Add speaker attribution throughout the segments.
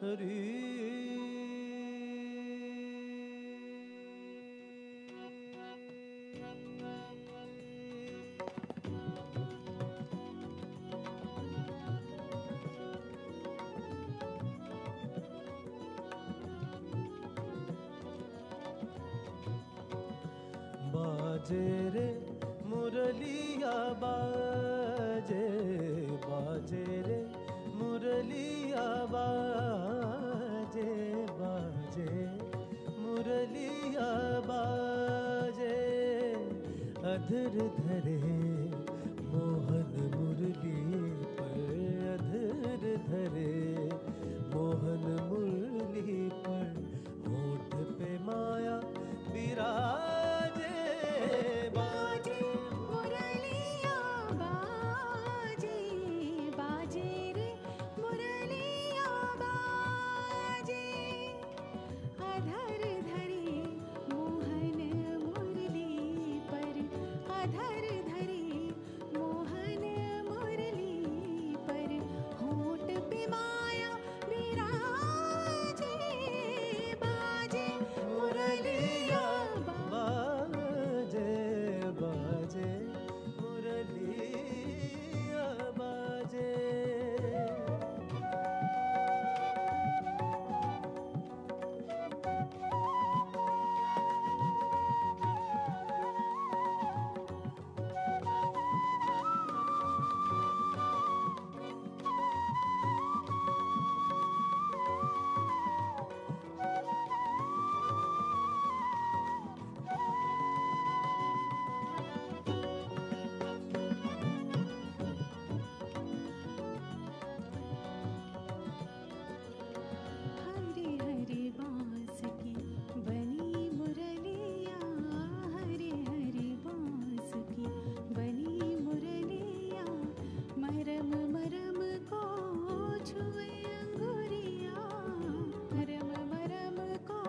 Speaker 1: हरि बाजे रे मुरलिया बाजे, बाजे रे मुरलिया बाजे, बाजे मुरलिया बाजे, अधर धरे मोहन मुरली पर, अधर धरे मोहन मुरली पर, होठ पे माया विराजे, बाजे
Speaker 2: मुरलिया बाजे, बाजे रे मुरलिया बाजे, अधर धरे मोहन मुरली पर, अधर धरे मोहन मुरली पर, होठ पे माया विराजे, बाजे मुरलिया
Speaker 1: बाजे, बाजे मुरलिया बाजे।
Speaker 2: हरे हरे बांस की बनी मुरलिया, हरे हरे बांस की बनी मुरलिया, मरम मरम को छुए अंगुरिया, मरम मरम को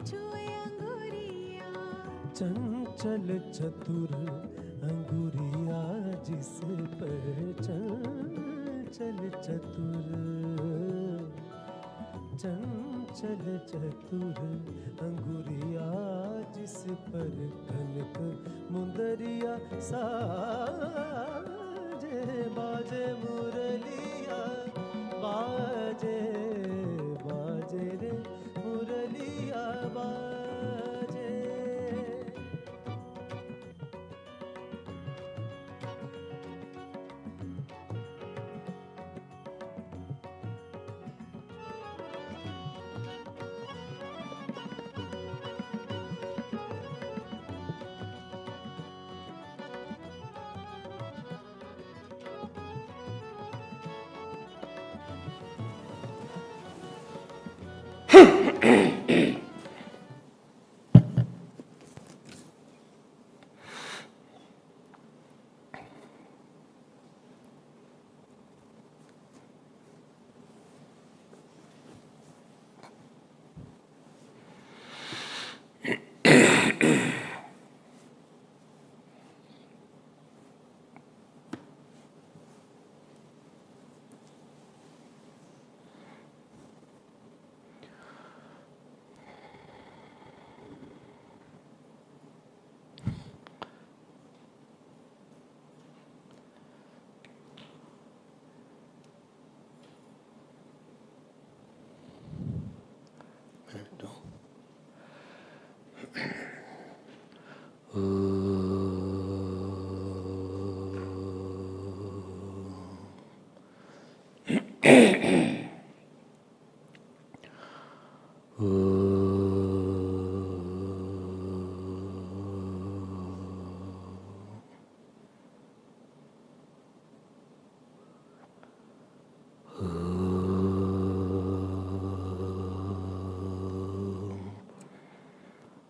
Speaker 2: छुए अंगुरिया,
Speaker 1: चंचल चतुर अंगुरिया जिस पर, चंचल चतुर, चंचल चतुर अंगुरिया जिस पर, कनक मुंदरिया साजे, बाजे मुरलिया बाजे, बाजे रे मुरलिया बाजे।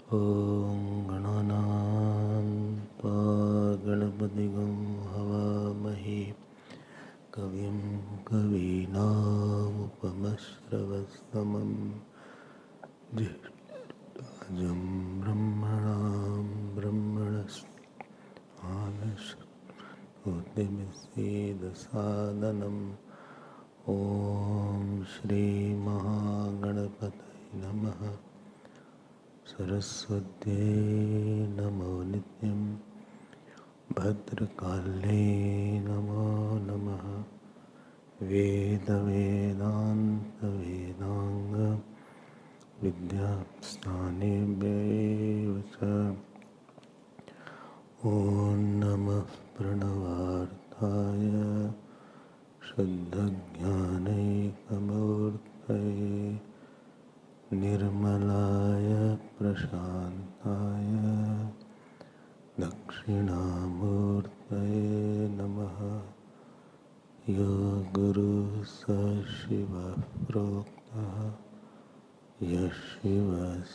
Speaker 3: ॐ गणानां त्वा गणपतिगं हवामहे कविं कवीनामुपमश्रवस्तमं ज्येष्ठराजं ब्रह्मणां ब्रह्मणस्पतिं सीदसादनम् ॐ श्रीमहागणपतये नमः। सरस्वत्यै नमो नित्यं। भद्रकाले नमो नमः। वेदवेदान्तवेदाङ्ग विद्यास्थानेभ्येव च। ॐ नमः प्रणवार्थाय शुद्धज्ञानैकमूर्तये निर्मलाय प्रशान्ताय दक्षिणामूर्तये नमः। यो गुरुः स शिवः प्रोक्तः यः शिवः स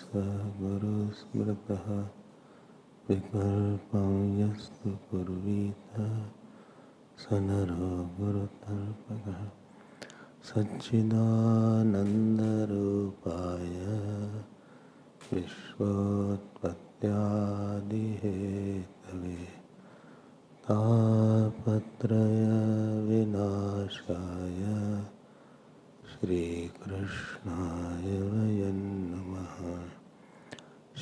Speaker 3: गुरुस्मृतः। विकल्पं यस्तु कुर्वीत स नरो गुरुतल्पकः। सच्चिदानन्दरूपाय विश्वोत्पत्त्यादिहेतवे तापत्रयविनाशाय श्रीकृष्णाय वयं नमः।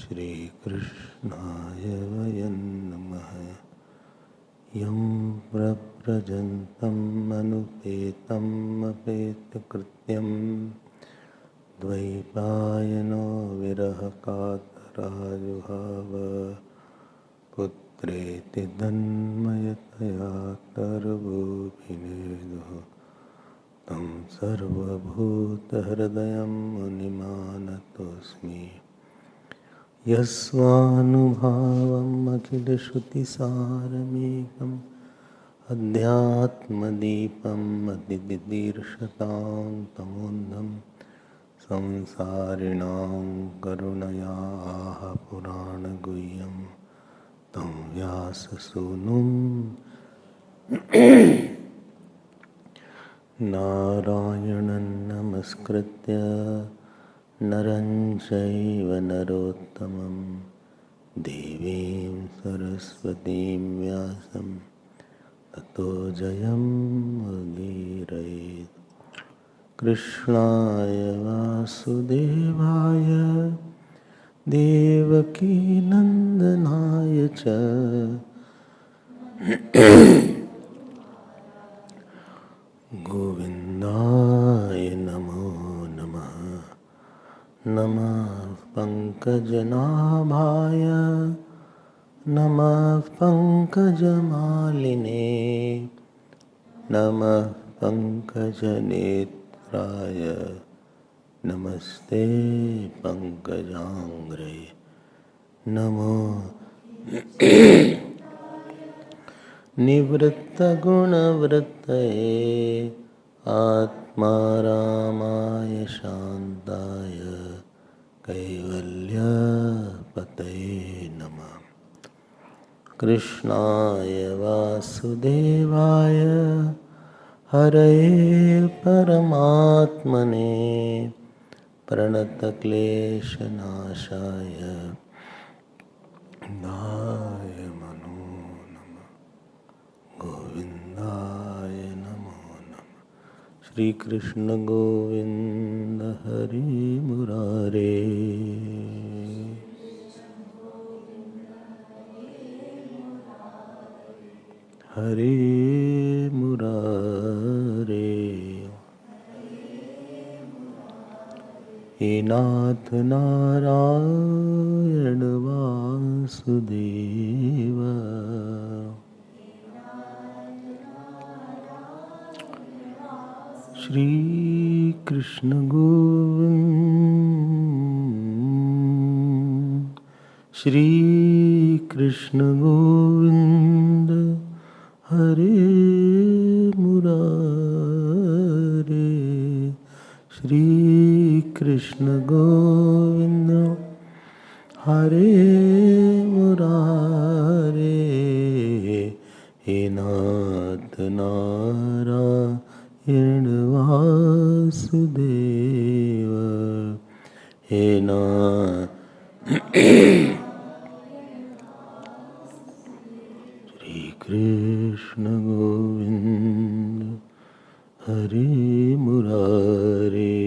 Speaker 3: श्रीकृष्णाय वयं नमः। यं प्रव्रजन्तम् अनुपेतम् अपेतकृत्यं द्वैपायनो विरहकातराजुहाव पुत्रेति तन्मयतया तर्वोऽभिनेदुः तं सर्वभूतहृदयं मुनिमानतोऽस्मि। यस्वानुभावम् अखिलश्रुतिसारमेकम् अध्यात्मदीपम् अतिदिदीर्षतां तमोन्धं संसारिणां करुणयाः पुराणगुह्यं तं व्याससूनुं नारायणं नमस्कृत्य नरं चैव नरोत्तमं देवीं सरस्वतीं व्यासं ततो जयमुदीरयेत्। कृष्णाय वासुदेवाय देवकीनन्दनाय च गोविन्दाय नमो नमः। नमः पङ्कजनाभाय नमः पङ्कजमालिने नमः पङ्कजनेत्राय नमस्ते पङ्कजाङ्घ्रे नमो निवृत्तगुणवृत्तये आत्मारामाय शान्ताय कैवल्यपतये नमः। कृष्णाय वासुदेवाय हरये परमात्मने प्रणतक्लेशनाशाय नारायणो नमः। गोविन्दाय नमो नमः। श्री कृष्ण गोविंद हरि मुरारे। हरे मुरारे। हे नाथ नारायण वासुदेव। श्री कृष्ण गोविंद श्री कृष्ण गोविंद हरे मुरारे। श्री कृष्ण गोविंद हरे मुरारे। हे नाथ नारायण वासुदेव। हे नाथ श्री कृष्ण गोविंद हरे मुरारे।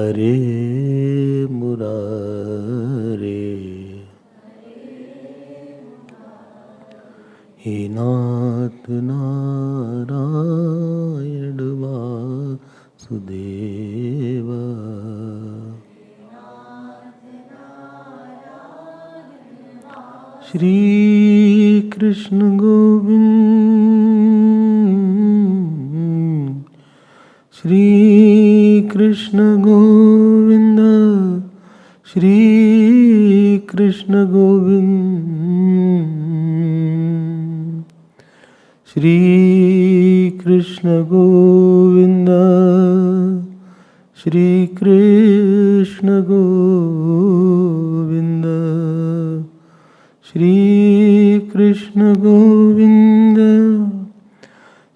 Speaker 3: हरे मुरारे। हे नाथ नारायण वासुदेव। श्री कृष्ण गोविंद, श्री कृष्ण गोविंद, श्री कृष्ण गोविंद, श्री कृष्ण गोविंद, श्री कृष्ण गोविंद, श्री कृष्ण गोविंद,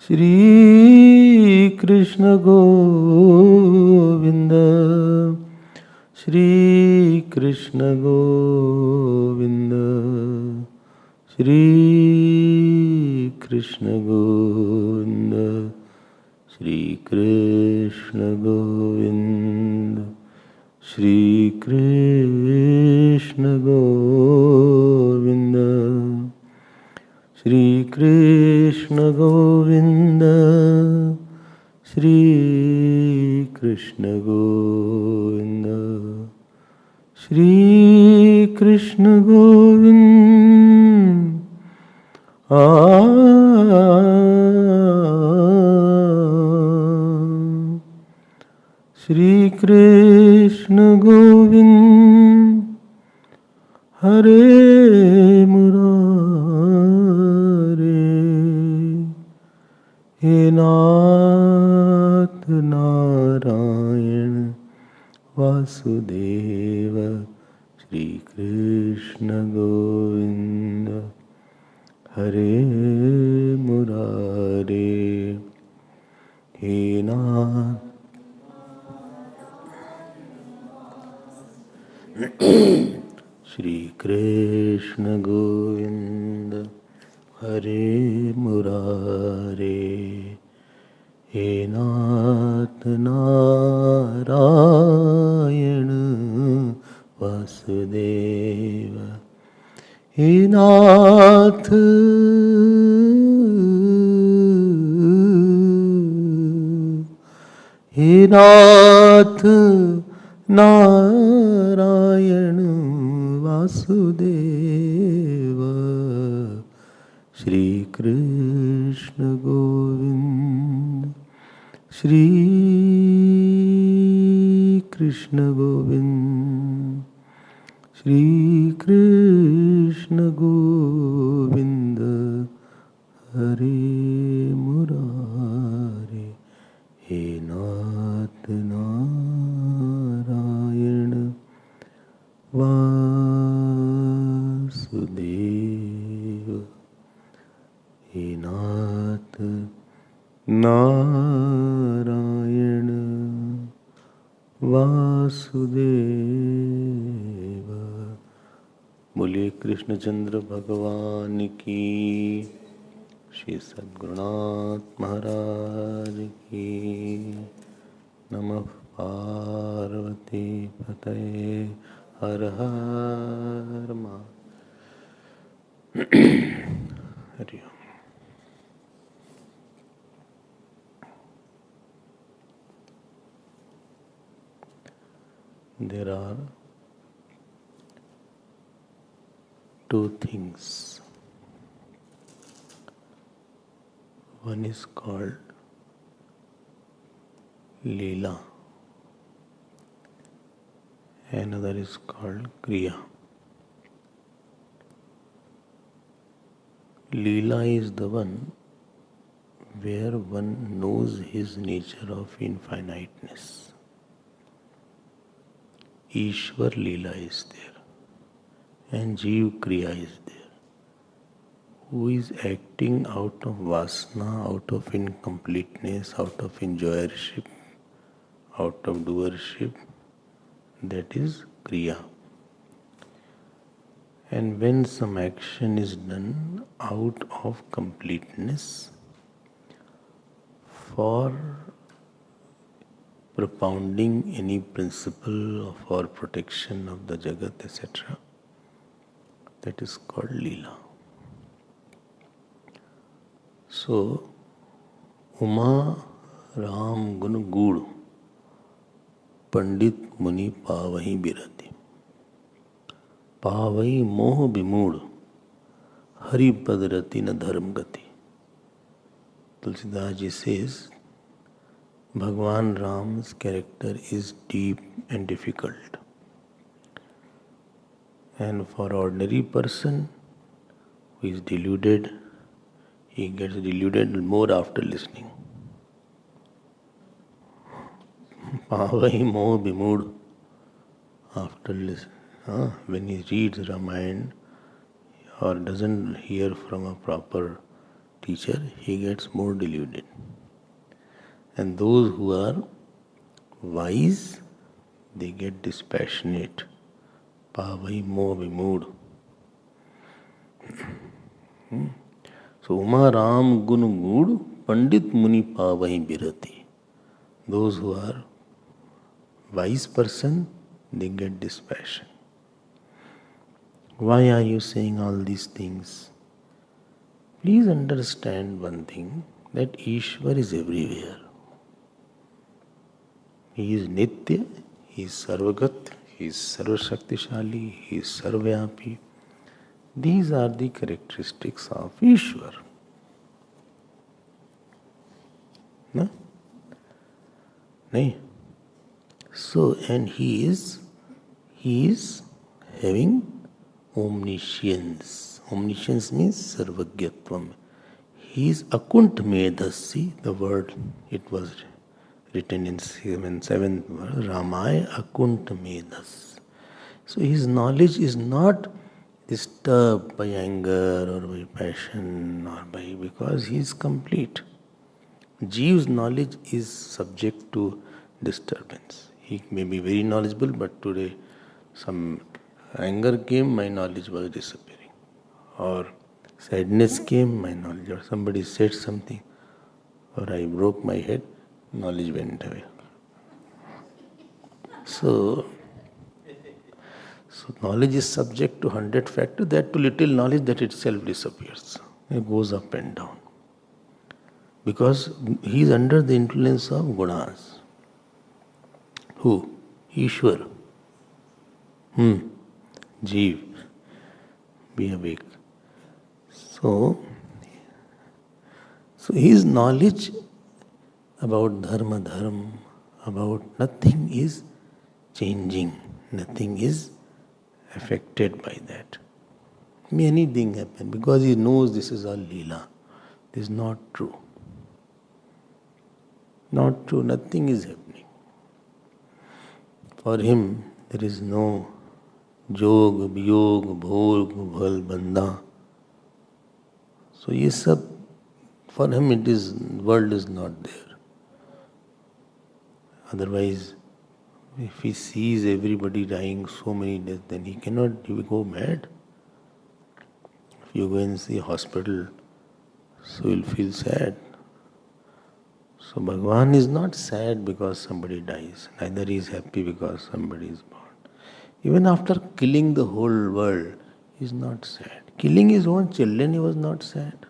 Speaker 3: श्री कृष्ण गोविंद, श्री कृष्ण गोविंद, श्री कृष्ण गोविंद, श्री कृष्ण गोविंद, श्री कृष्ण गोविंद, श्री कृष्ण गोविंद, श्री कृष्ण गोविंद, श्री कृष्ण गोविंद। श्री कृष्ण गोविंद, हरे मुरारे। हे नाथ नारायण वासुदेव। श्री कृष्ण गोविंद, हरे मुरारे। हे नाथ श्री कृष्ण गोविंद, हरे मुरारे। हे नाथ नारायण वासुदेव। हे नाथ हे नाथ नारायण वासुदेव। श्री कृष्ण गोविंद, श्री कृष्ण गोविंद, श्री कृष्ण गोविंद, हरे मुरारे। हे नाथ नारायण वासुदेव। हे नाथ नारायण वासुदेव। बोलिए कृष्णचंद्र भगवान की, श्री सद्गुरुनाथ महाराज की। नमः पार्वती पतये। हर हर हरि ओम। There are two things. One is called Leela, another is called Kriya. Leela is the one where one knows his nature of infiniteness. Ishwar Leela is there and Jeev Kriya is there, who is acting out of Vasana, out of incompleteness, out of enjoyership, out of doership. That is Kriya. And when some action is done out of completeness for propounding any principle for protection of the Jagat, etc. That is called Leela. So, Uma Ram Gun Gud Pandit Muni Pavahi Birati Pavahi Moh Bimud Hari Padrati Na Dharm Gati. Tulsidas ji says, Bhagwan Ram's character is deep and difficult. And for ordinary person who is deluded, he gets deluded more after listening. Pavai Moh Bimud, after listening. When he reads Ramayana or doesn't hear from a proper teacher, he gets more deluded. And those who are wise, they get dispassionate. Pavai Moh Bimud. So, Uma Ram Gun Gud Pandit Muni Pavahi Birati. Those who are wise person, they get dispassion. Why are you saying all these things? Please understand one thing, that Ishwar is everywhere. He is Nitya, He is Sarvagat, He is Sarvashaktishali, He is Sarvyapi. These are the characteristics of Ishwar. No? Nahin? So, and He is having omniscience. Omniscience means Sarvagyatvam. He is Akunt Medhasi, the word, it was written in seventh word, Ramaya Akunt Medhas. So his knowledge is not disturbed by anger or by passion or because he is complete. Jeev's knowledge is subject to disturbance. He may be very knowledgeable, but today some anger came, my knowledge was disappearing. Or sadness came, my knowledge, or somebody said something, or I broke my head, knowledge went away. So knowledge is subject to 100 factors, that to little knowledge that itself disappears. It goes up and down. Because he is under the influence of gunas. Who? Ishwar. Jeev. Be awake. So his knowledge about dharma, about nothing is changing, nothing is affected by that. May anything happen because he knows this is all Leela. This is not true. Not true, nothing is happening. For him, there is no jog, viyog, bhog, bhal, banda. So ye sab, for him it is, world is not there. Otherwise, if he sees everybody dying so many deaths, then he will go mad. If you go and see a hospital, so you'll feel sad. So Bhagavan is not sad because somebody dies, neither he is happy because somebody is born. Even after killing the whole world, he is not sad. Killing his own children, he was not sad.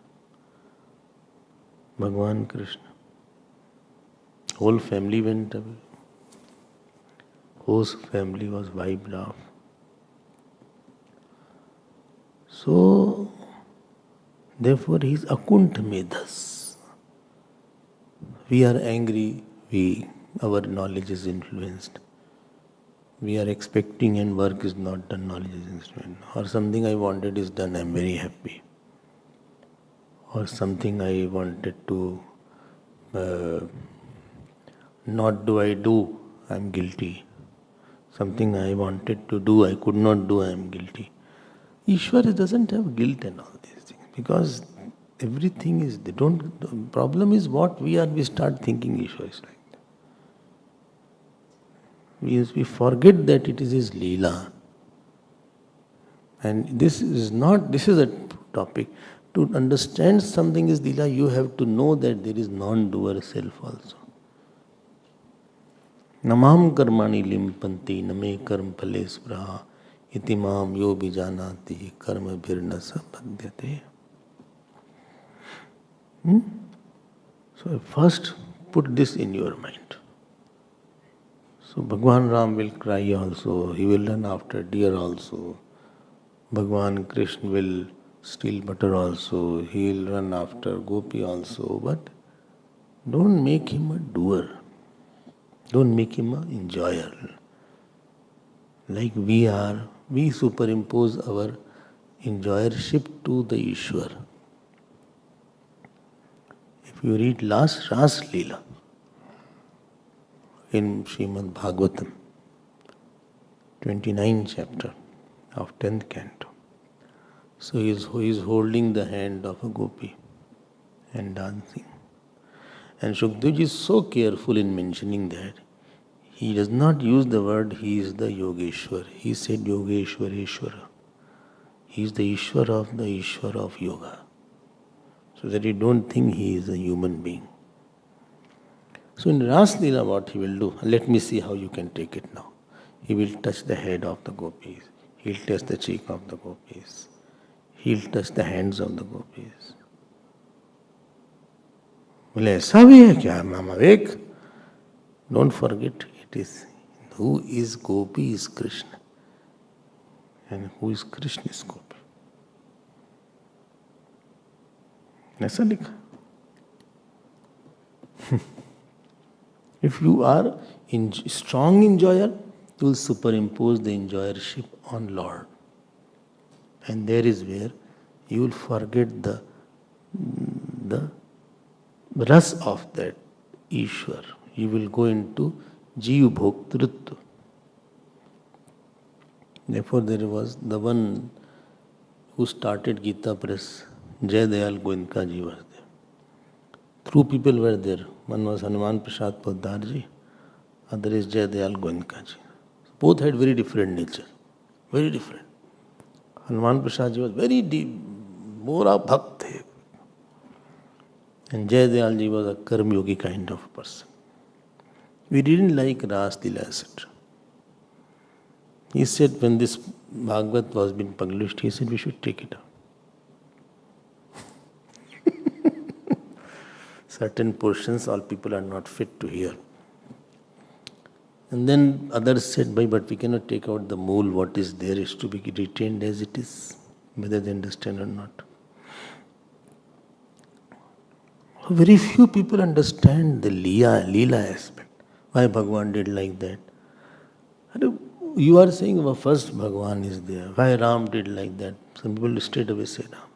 Speaker 3: Bhagavan Krishna. Whole family went away. Whole family was wiped off. So, therefore he is Akunt Medhas. We are angry, our knowledge is influenced. We are expecting and work is not done, knowledge is influenced. Or something I wanted is done, I am very happy. Or something I wanted to not do, I do, I am guilty. Something I wanted to do, I could not do, I am guilty. Ishwar doesn't have guilt and all these things because everything is, the problem is what we start thinking Ishwar is like that. We forget that it is his Leela. And this is a topic. To understand something is Leela, you have to know that there is non-doer self also. Namam karmani limpanti name karm phale spraha iti mam yo bijanati karma bhirna sabhadyate. So first put this in your mind. So Bhagwan Ram will cry also, he will run after deer also. Bhagwan Krishna will steal butter also, he will run after gopi also, but don't make him a doer. Don't make him an enjoyer. Like we are, we superimpose our enjoyership to the Ishwar. If you read last Ras Leela in Shrimad Bhagavatam, 29th chapter of 10th canto, so he is holding the hand of a gopi and dancing. And Shukdev is so careful in mentioning that he does not use the word he is the Yogeshwar. He said Yogeshwareshwara. He is the Ishwar of yoga. So that you don't think he is a human being. So in Ras Leela what he will do, let me see how you can take it now. He will touch the head of the gopis. He will touch the cheek of the gopis. He will touch the hands of the gopis. बोले ऐसा भी है क्या मामा विवेक? Don't forget, it is who is gopi is Krishna, and who is Krishna is gopi. ऐसा लिखा. If you are strong enjoyer, you will superimpose the enjoyership on Lord, and there is where you will forget the ras of that Ishwar. You will go into Jeev Bhoktrutva. Therefore, there was the one who started Gita Press, Jai Dayal Goenka ji was there. Two people were there. One was Hanuman Prasad Poddar ji, other is Jai Dayal Goenka ji. Both had very different nature, very different. Hanuman Prasad ji was very deep, more a bhakt hai. And Jai Dayal ji was a karm yogi kind of person. We didn't like Ras Leela, etc. He said when this Bhagavat was being published, he said we should take it out. Certain portions all people are not fit to hear. And then others said, but we cannot take out the mool, what is there is to be retained as it is, whether they understand or not. Very few people understand the Leela aspect. Why Bhagavan did like that? You are saying well, first Bhagavan is there. Why Ram did like that? Some people straight away say Ram.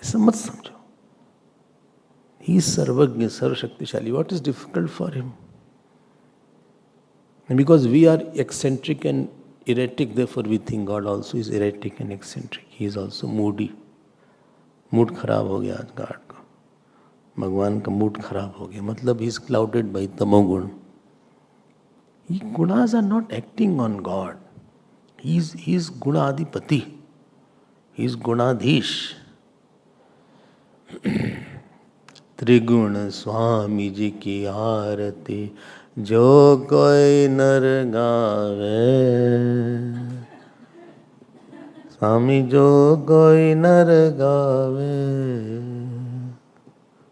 Speaker 3: ऐसा मत समझो. He is Sarvagya, Sarvashakti. What is difficult for him? And because we are eccentric and erratic, therefore we think God also is erratic and eccentric. He is also moody. Mood खराब हो गया आज God का. भगवान का mood खराब हो गया. मतलब he is clouded by tamogun. Gunas are not acting on God. He is Gunadipati. He is Gunadhish. त्रिगुण स्वामी जी की आरती जो कोई नर गावे. स्वामी जो कोई नर गावे.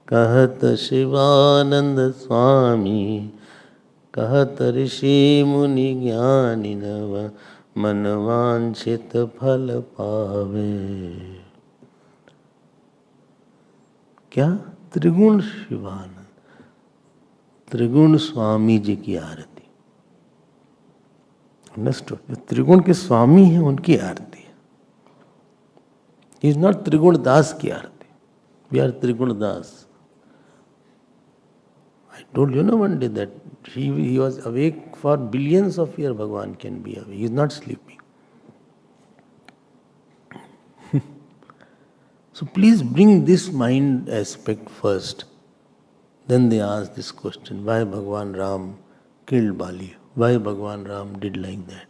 Speaker 3: कहत शिवानंद स्वामी कहत ऋषि मुनि ज्ञानी नव मन वांछित फल पावे. क्या? त्रिगुण शिवानंद, त्रिगुण स्वामी जी की आरती. अंडरस्टूड? जो त्रिगुण के स्वामी हैं उनकी आरती है. इज नॉट त्रिगुण दास की आरती. वी आर त्रिगुण दास. I told you one day that he was awake for billions of years. Bhagavan can be awake. He is not sleeping. So please bring this mind aspect first. Then they ask this question: why Bhagavan Ram killed Bali? Why Bhagavan Ram did like that?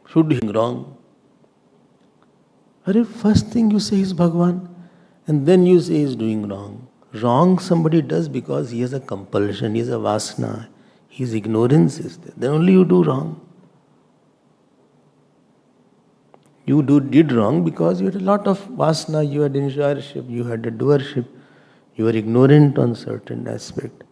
Speaker 3: Should he be wrong? First thing you say is Bhagavan, and then you say he is doing wrong. Wrong somebody does because he has a compulsion, he has a vasana, His ignorance is there. Then only you do wrong. You did wrong because you had a lot of vasana, you had enjoyership, you had a doership, you were ignorant on certain aspect.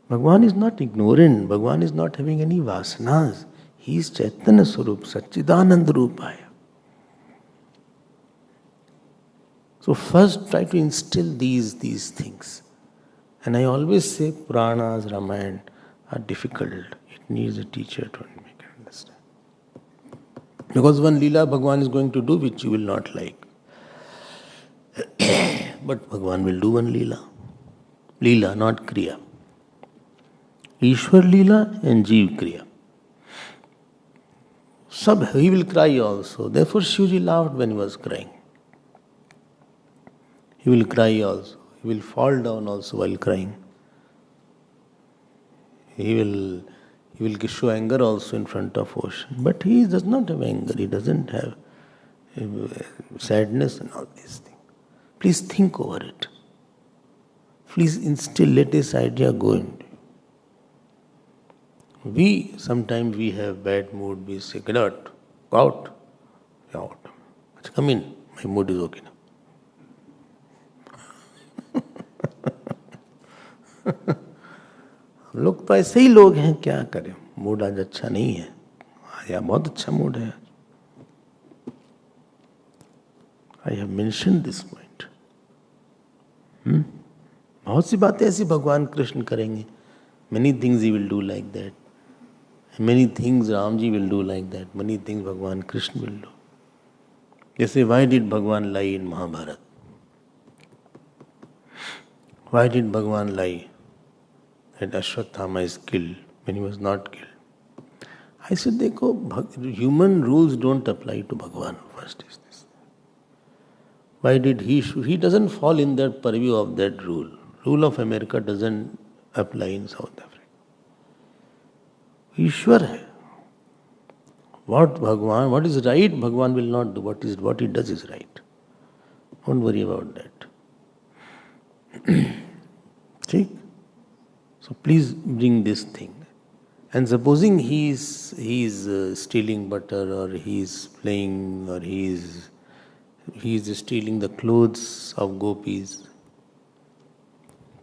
Speaker 3: Bhagavan is not ignorant. Bhagavan is not having any vasanas. He is Chaitanya Swarup, Satchidananda Rupaya. So first try to instill these things. And I always say Puranas, Ramayana are difficult. It needs a teacher to make it understand. Because one Leela Bhagavan is going to do which you will not like. But Bhagavan will do one Leela. Leela, not Kriya. Ishwar Leela and Jeev Kriya. He will cry also. Therefore Shivji laughed when he was crying. He will cry also. He will fall down also while crying. He will show anger also in front of ocean. But he does not have anger. He doesn't have sadness and all these things. Please think over it. Please instill, let this idea go into you. Sometimes we have bad mood. We say, get out, go out. You're out. Come in. My mood is okay now. लोग तो ऐसे ही लोग हैं, क्या करें. Mood आज अच्छा नहीं है. आज बहुत अच्छा मूड है. I have mentioned this point. बहुत सी बातें ऐसी भगवान कृष्ण करेंगे. Many things he will do like that. Many things Ram ji will do like that. Many things भगवान कृष्ण will do. जैसे why did भगवान lie in Mahabharata? Why did भगवान lie that Ashwatthama is killed when he was not killed? I said, देखो, human rules don't apply to Bhagavan. First is this. Why did he doesn't fall in that purview of that rule. Rule of America doesn't apply in South Africa. Ishwar hai. What is right, Bhagavan will not do. What he does is right. Don't worry about that. See? So please bring this thing. And supposing he is stealing butter, or he is playing, or he is stealing the clothes of gopis.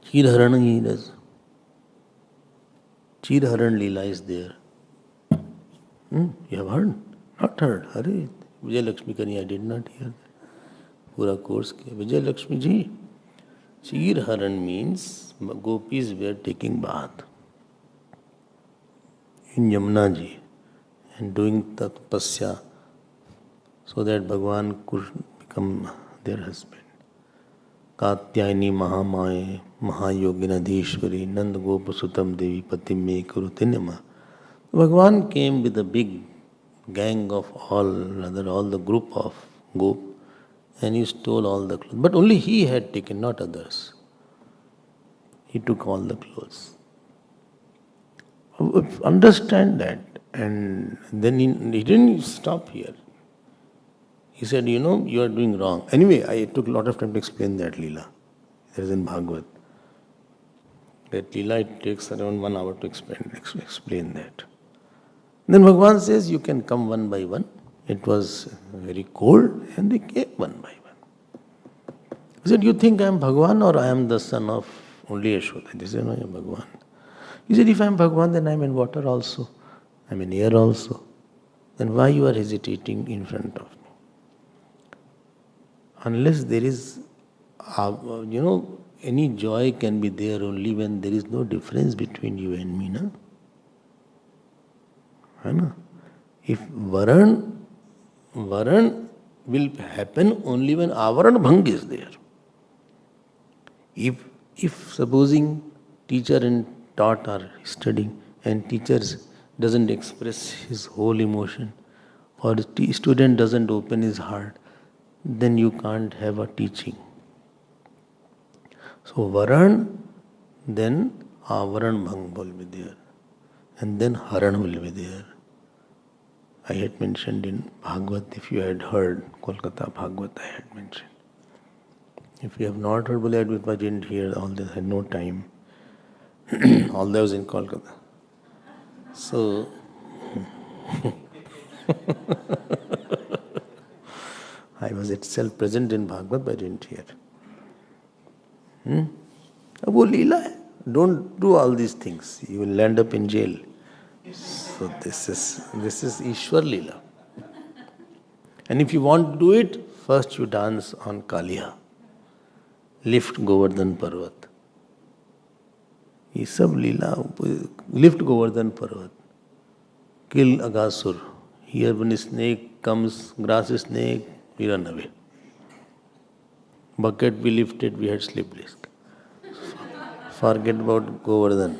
Speaker 3: Chirharan he does. Chirharan Leela is there. You have heard? Not heard. Hare, Vijay Lakshmi Kani, I did not hear that. Pura course ke. Vijay Lakshmi ji. Chirharan means gopis were taking bath in Yamuna ji and doing tapasya so that Bhagavan could become their husband. Katyayani Mahamaya Mahayoginadeshwari Nand Gopasutam Devi Patimme Kurutinyama. Bhagavan came with a big gang of all the group of gop, and he stole all the clothes. But only he had taken, not others. He took all the clothes. Understand that. And then he didn't stop here. He said, you are doing wrong. Anyway, I took a lot of time to explain that Leela. That is in Bhagavad. That Leela, it takes around 1 hour to explain that. Then Bhagavan says, you can come one by one. It was very cold, and they came one by one. He said, you think I am Bhagavan or I am the son of only Yashoda? They said, no, I am Bhagavan. He said, if I am Bhagavan, then I am in water also. I am in air also. Then why you are hesitating in front of me? Unless there is, any joy can be there only when there is no difference between you and me, na? If Varan will happen only when Avaran Bhang is there. If supposing teacher and taught are studying and teacher doesn't express his whole emotion, or the student doesn't open his heart, then you can't have a teaching. So Varan, then Avaran Bhang will be there, and then Haran will be there. I had mentioned in Bhagavat, if you had heard, Kolkata Bhagavat I had mentioned. If you have not heard, I didn't hear all this, I had no time. All that was in Kolkata. So, I was itself present in Bhagavad, but I didn't hear. अब वो लीला है. Don't do all these things. You will end up in jail. So this is Ishwar Leela. And if you want to do it, first you dance on Kaliya. Lift Govardhan Parvat. ये सब लीला. Lift Govardhan Parvat. Kill Aghasur. Here when a snake comes, grass is snake, we run away. Bucket we lifted, we had slip disc. Forget about Govardhan.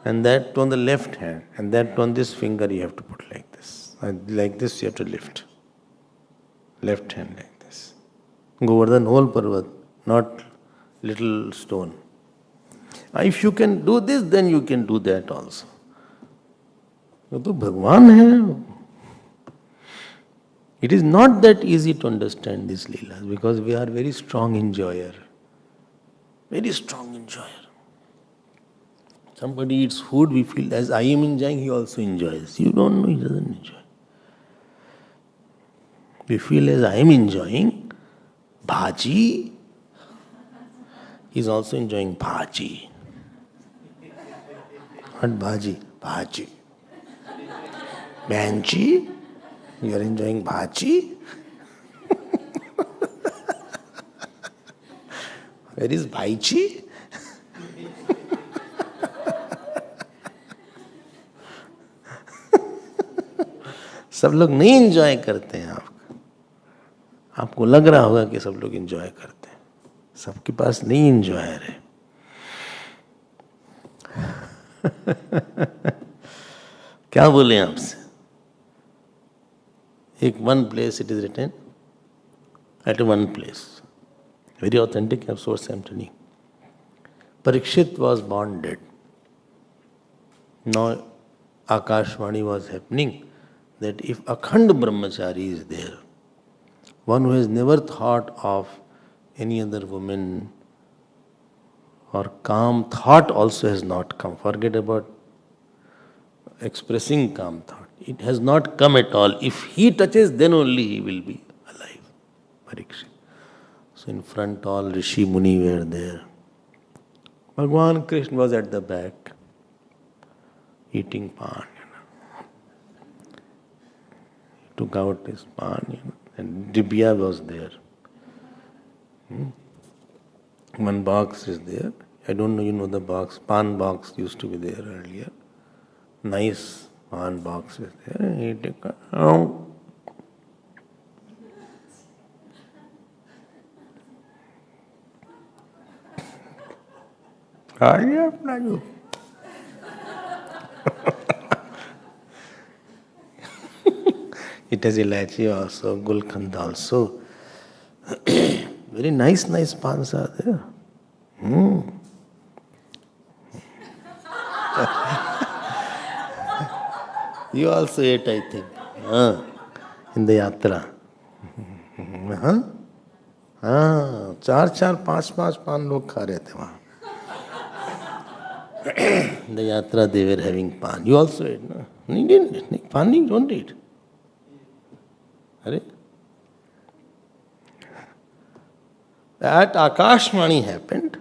Speaker 3: And that on the left hand, and that on this finger you have to put like this. And like this you have to lift. Left hand like this. Govardhan whole Parvat, not little stone. If you can do this, then you can do that also. वो तो भगवान है. It is not that easy to understand these leelas because we are very strong enjoyer. Very strong enjoyer. Somebody eats food, we feel as I am enjoying, he also enjoys. You don't know, he doesn't enjoy. We feel as I am enjoying bhaji, he is also enjoying bhaji. What bhaji? Bhaji. Banji, you are enjoying bhaji? Where is bhaichi? सब लोग नहीं enjoy करते हैं. आपको लग रहा होगा कि सब लोग एंजॉय करते हैं. सबके पास नहीं एंजॉयर है. क्या बोले आपसे? एक one place it is written at one place. Very authentic source I am telling. Parikshit was born dead. Now Akashvani was happening that if Akhand Brahmachari is there, one who has never thought of any other woman or calm thought also has not come. Forget about expressing calm thought. It has not come at all. If he touches, then only he will be alive. Parikshit. So in front all Rishi Muni were there. Bhagwan Krishna was at the back eating pan. He took out his pan, and Dibya was there. One box is there. I don't know, you know the box. Pan box used to be there earlier. Nice pan box is there. He took out. It has ilachi also, gulkand also. Very nice pans are there. You also ate, I think, in the yatra. चार पांच पान लोग खा रहे थे वहाँ. The yatra they were having pan. You also ate, no? You didn't eat. Pan you don't eat. Are? That Akashvani happened.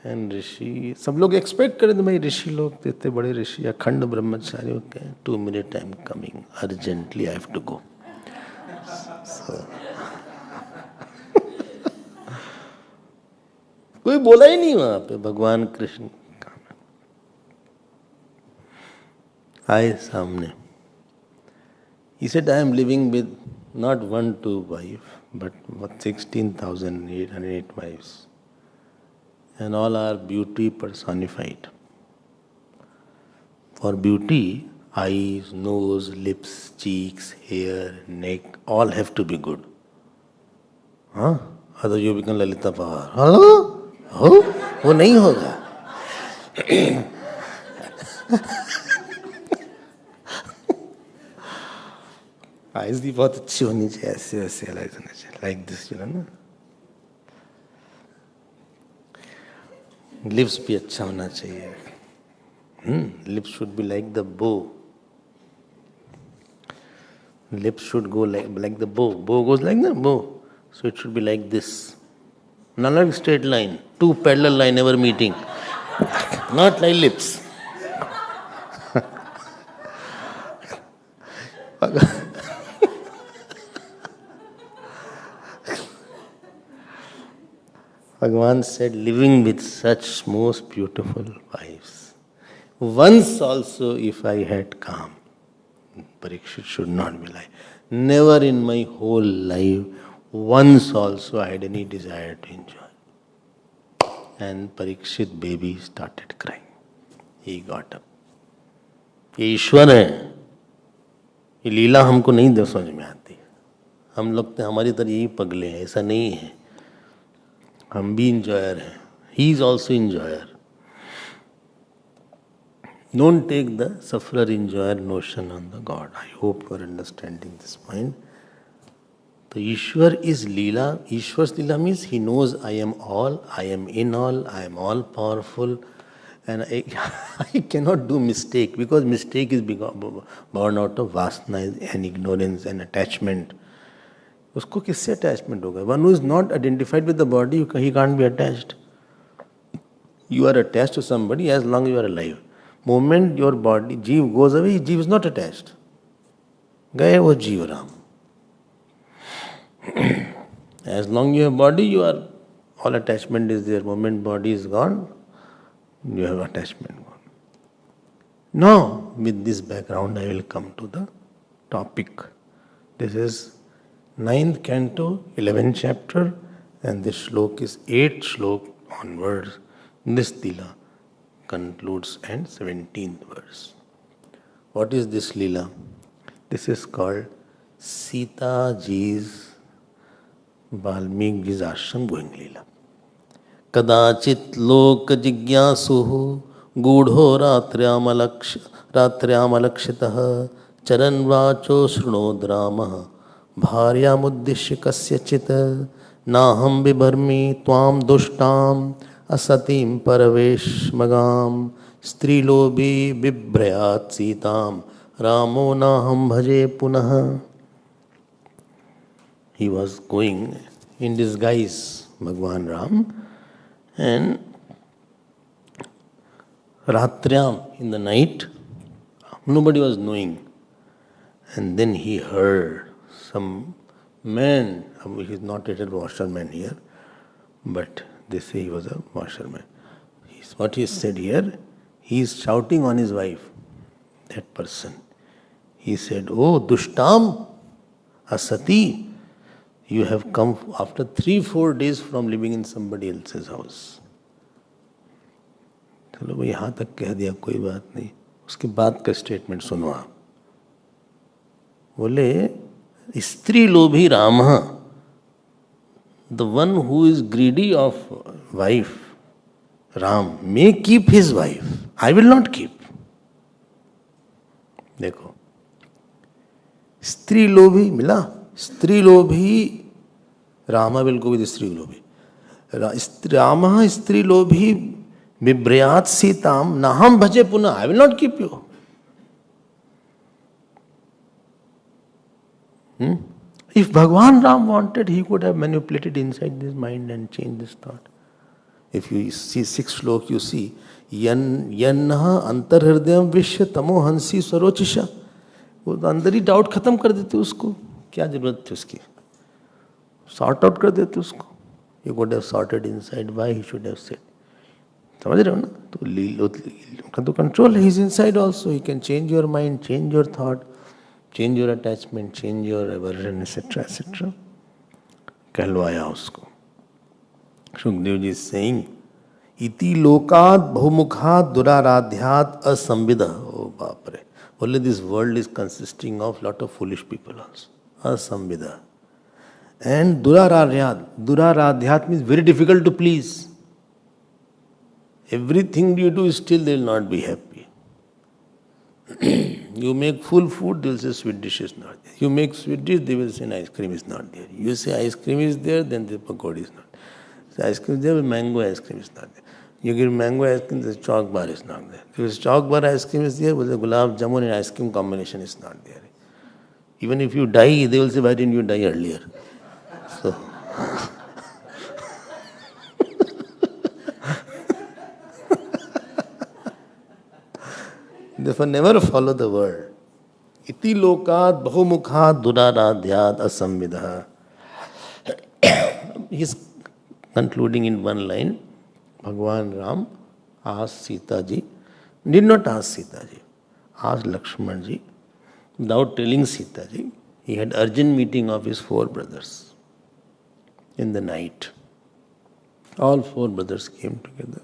Speaker 3: And Rishi, सब लोग expect करें तो भाई ऋषि लोग इतने बड़े ऋषि अखंड ब्रह्मचारी होते हैं. 2 minutes I am coming. Urgently I have to go. So, कोई बोला ही नहीं वहां पे. भगवान कृष्ण आए सामने. He said, I am living with not 1-2 wives, but 16,808 wives. And all are beauty personified. For beauty, eyes, nose, lips, cheeks, hair, neck, all have to be good. Otherwise you become Lalita Pawar. Hello? वो नहीं होगा. Eyes भी बहुत अच्छी होनी चाहिए. ऐसे वैसे like this, you know. Lips भी अच्छा होना चाहिए. Lips should be like the bow. Lips should go like the bow. Bow goes like the bow. So it should be like this. Not like straight line. Two parallel line never meeting. Not like lips. Bhagavan said, living with such most beautiful wives. Once also if I had come, Parikshit should not be like. Never in my whole life, once also I had any desire to enjoy. And Parikshit baby started crying. He got up. ये ईश्वर है, ये लीला हमको नहीं समझ में आती. हम लोग तो हमारी तरह यही पगले हैं, ऐसा नहीं है. हम भी इंजॉयर हैं. He is also enjoyer. Don't take the sufferer enjoyer notion on the God. I hope you are understanding this point. The Ishwar is Leela. Ishwar's Leela means he knows I am all, I am in all, I am all powerful, and I cannot do mistake, because mistake is born out of vasana and ignorance and attachment. उसको किससे attachment होगा? One who is not identified with the body, he can't be attached. You are attached to somebody as long as you are alive. Moment your body, Jeev goes away, Jeev is not attached. गए वो जीव Ram. As long as you have body, you are, all attachment is there. Moment body is gone, you have attachment gone. Now, with this background, I will come to the topic. This is 9th canto, 11th chapter, and this shlok is 8th shlok onwards. This Leela concludes and 17th verse. What is this Leela? This is called Sita Ji's Valmiki's Ashram going Leela. Kadachit lok jigyasuhu gudho ratryamalakshitah charan vacho shrunodramah bharyamuddishya kasyachit naham vibharmi tvam dushtam asatim paraveshmagam strilobhi bibrayat sitam ramo naham bhaje punah. He was going in disguise, Bhagavan Ram, and Ratriam, in the night, nobody was knowing. And then he heard some man, he is not a washerman here, but they say he was a washerman. What he said here, he is shouting on his wife, that person. He said, "Oh, Dushtam, Asati, you have come after 3-4 days from living in somebody else's house." चलो भाई यहाँ तक कह दिया, कोई बात नहीं. उसके बाद का स्टेटमेंट सुनो आप. बोले स्त्री लोभी Ram, the one who is greedy of wife, Ram, may keep his wife. I will not keep. देखो, स्त्री लोभी मिला. स्त्री लोभी, Rama will go with स्त्री लोभी. Rama स्त्री लोभी बिभ्रयात सीताम नाहम भजे पुनः. I will not keep you. If Bhagavan Ram wanted, he could have manipulated inside his mind and changed this thought. If you see 6th shlok, you see यन्नः अंतर्हृदयम विश्व तमो हंसी सरोचिषा. वो अंदर ही डाउट खत्म कर देते उसको. क्या जरूरत थी उसकी? सॉर्ट आउट कर देते उसको. You could have sorted inside why he should have said. समझ रहे हो ना? तो control is inside also. He can change your mind, change your thought, change your attachment, change your aversion, etc., etc. कहलवाया उसको. Sukhdev ji saying, इति लोकात बहुमुखात दुराराध्यात असंविदा. Oh बाप रे. Only this world is consisting of lot of foolish people also. Asambhida. And Duraradhyat. Duraradhyat means very difficult to please. Everything you do, still they will not be happy. You make full food, they will say sweet dish is not there. You make sweet dish, they will say ice cream is not there. You say ice cream is there, then the pakodi is not there. So ice cream is there, but mango ice cream is not there. You give mango ice cream, the chalk bar is not there. If chalk bar ice cream is there, but the gulab jamun and ice cream combination is not there. Even if you die, they will say, why didn't you die earlier? So, therefore never follow the word. Iti lokat bahumukhat duraradhyat asamvidha. He is concluding in one line. Bhagwan Ram asked Sita ji, did not ask Sita ji, asked Lakshman ji, without telling Sita ji. He had urgent meeting of his 4 brothers in the night. All 4 brothers came together.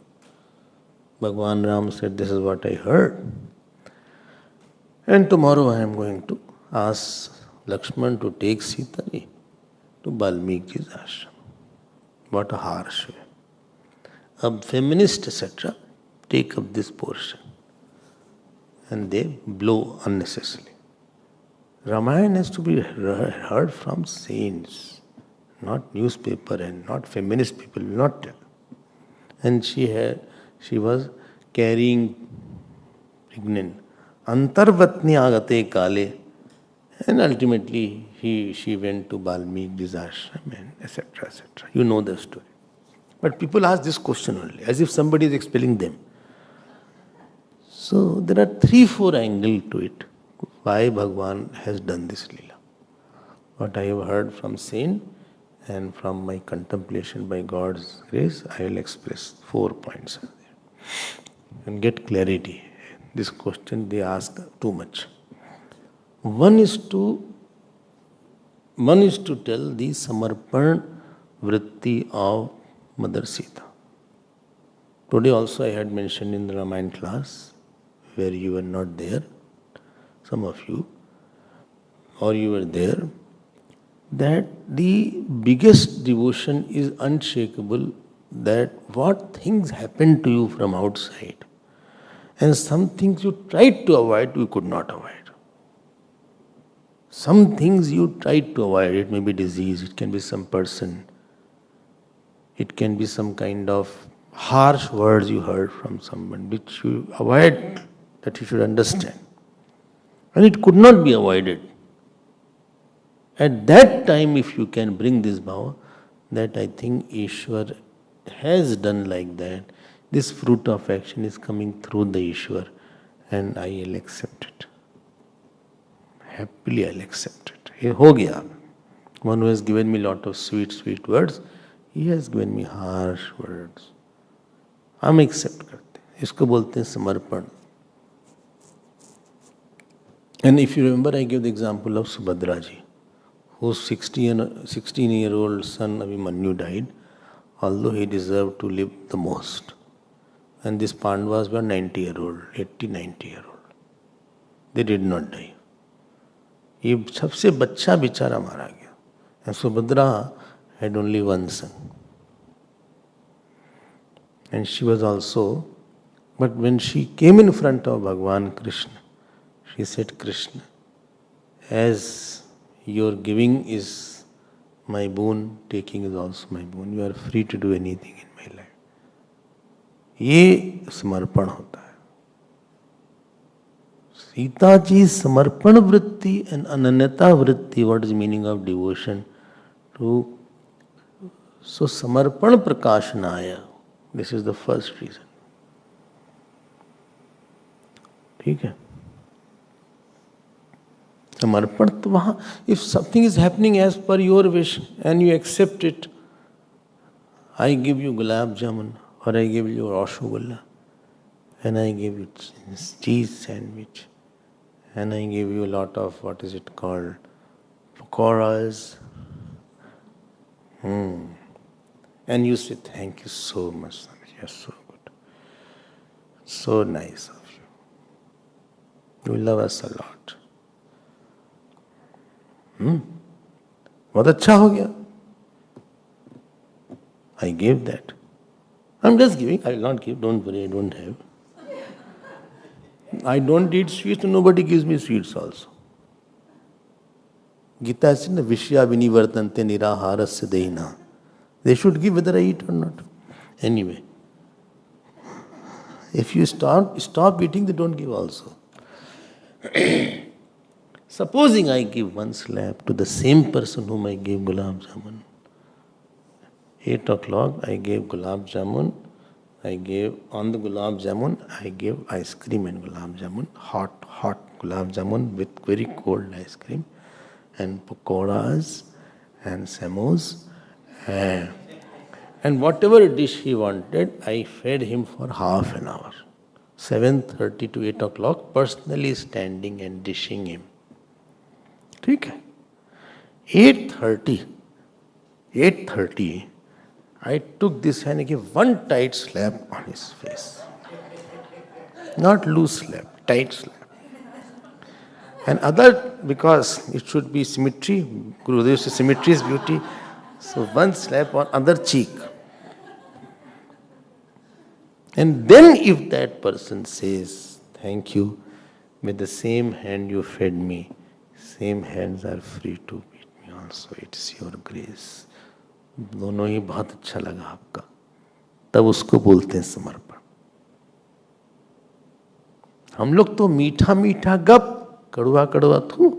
Speaker 3: Bhagwan Ram said, this is what I heard. And tomorrow I am going to ask Lakshman to take Sita ji to Balmiki's ashram. What a harsh way. A feminist, etc., take up this portion and they blow unnecessarily. Ramayana has to be heard from saints, not newspaper and not feminist people will not tell. And she was carrying pregnant. Antarvatni agate kale. And ultimately she went to Balmiki's ashram and etc. etc. You know the story. But people ask this question only, as if somebody is expelling them. So there are 3-4 angles to it, why Bhagwan has done this Leela. What I have heard from saint and from my contemplation by God's grace, I will express 4 points there. And get clarity. This question they ask too much. One is to tell the Samarpan Vritti of Mother Sita. Today also I had mentioned in the Ramayana class, where you were not there, some of you, or you were there, that the biggest devotion is unshakable, that what things happened to you from outside, and some things you tried to avoid, you could not avoid. Some things you tried to avoid, it may be disease, it can be some person, it can be some kind of harsh words you heard from someone, which you avoid, that you should understand. And it could not be avoided. At that time, if you can bring this bhava, that I think Ishwar has done like that, this fruit of action is coming through the Ishwar, and I will accept it. Happily I'll accept it. Ye ho gaya. One who has given me a lot of sweet words, he has given me harsh words. हम accept करते हैं, इसको बोलते हैं समर्पण. And if you remember, I gave the example of Subhadra ji, whose 16-year-old son Abhimanyu died, although he deserved to live the most. And these Pandavas were 90-year-old, 80-90-year-old. They did not die. ये सबसे बच्चा बेचारा मारा गया. And Subhadra had only one son. And she was also, but when she came in front of Bhagavan Krishna, she said, Krishna, as your giving is my boon, taking is also my boon. You are free to do anything in my life. ये समर्पण होता है. Sita ji's samarpan vritti and ananyata vritti, what is the meaning of devotion? So samarpan prakashanaya, this is the first reason. ठीक है. समर्पण तो वहाँ, if something is happening as per your wish and you accept it, I give you gulab jamun or I give you rasgulla and I give you cheese sandwich and I give you a lot of, what is it called, pakoras. And you say, thank you so much, Swami. You're so good. So nice of you. You love us a lot. बहुत अच्छा हो गया. I gave that. I'm just giving. I will not give. Don't worry, I don't have. I don't eat sweets, nobody gives me sweets also. Gita says, Vishya vinivartante niraharasya dehina. They should give whether I eat or not. Anyway, If you stop eating, they don't give also. Supposing I give one slab to the same person whom I gave gulab jamun. 8 o'clock, I gave gulab jamun. On the gulab jamun, I gave ice cream and gulab jamun, hot gulab jamun with very cold ice cream, and pakoras and samos, and whatever dish he wanted, I fed him for half an hour. 7:30 to 8 o'clock, personally standing and dishing him. ठीक है? 8:30, I took this hand and gave one tight slap on his face. Not loose slap, tight slap. And other, because it should be symmetry, Gurudev says symmetry is beauty, so one slap on other cheek. And then if that person says, thank you, with the same hand you fed me, same hands are free to beat me also, it's your grace. दोनों ही बहुत अच्छा लगा आपका, तब उसको बोलते हैं समर्पण. हम लोग तो मीठा मीठा गप, कड़वा कड़वा थू.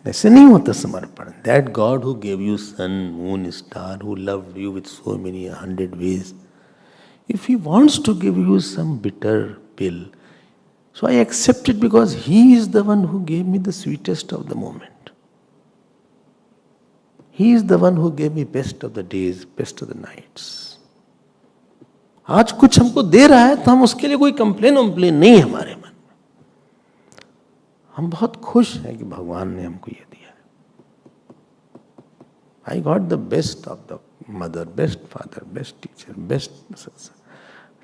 Speaker 3: ऐसे नहीं होता समर्पण. That God who gave you sun, moon, star, who loved you with so many 100 ways, if He wants to give you some bitter pill, so I accept it because He is the one who gave me the sweetest of the moment. He is the one who gave me best of the days, best of the nights. आज कुछ हमको दे रहा है तो हम उसके लिए कोई कंप्लेन नहीं है हमारे मन में. हम बहुत खुश हैं कि भगवान ने हमको ये दिया है. I got the best of the mother, best father, best teacher, best सत्संग.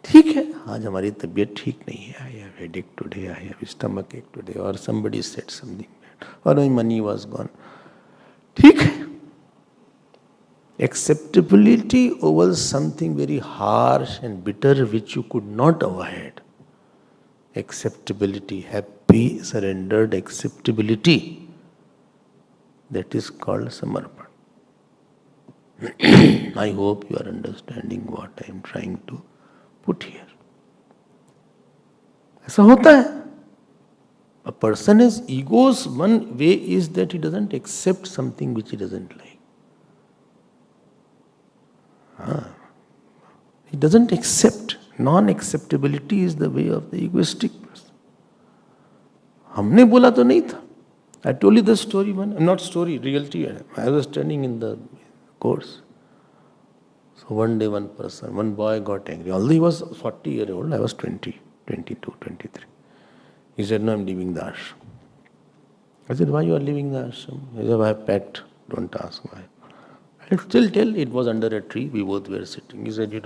Speaker 3: ठीक है, आज हमारी तबीयत ठीक नहीं है. I have headache today, I have stomach ache today, or somebody said something bad, or my money was gone. ठीक है. Acceptability over something very harsh and bitter which you could not avoid. Acceptability, happy, surrendered acceptability. That is called samarpan. I hope you are understanding what I am trying to put here. ऐसा होता है. A person has egos. One way is that he doesn't accept something which he doesn't like. He doesn't accept. Non-acceptability is the way of the egoistic person. हमने बोला तो नहीं था. I told you the story, not story, reality. I was standing in the course. So one day one boy got angry. Although he was 40 years old, I was 20, 22, 23. He said, no, I'm leaving the ashram. I said, why you are leaving the ashram? He said, I have packed. Don't ask why. I still tell, it was under a tree, we both were sitting. He said,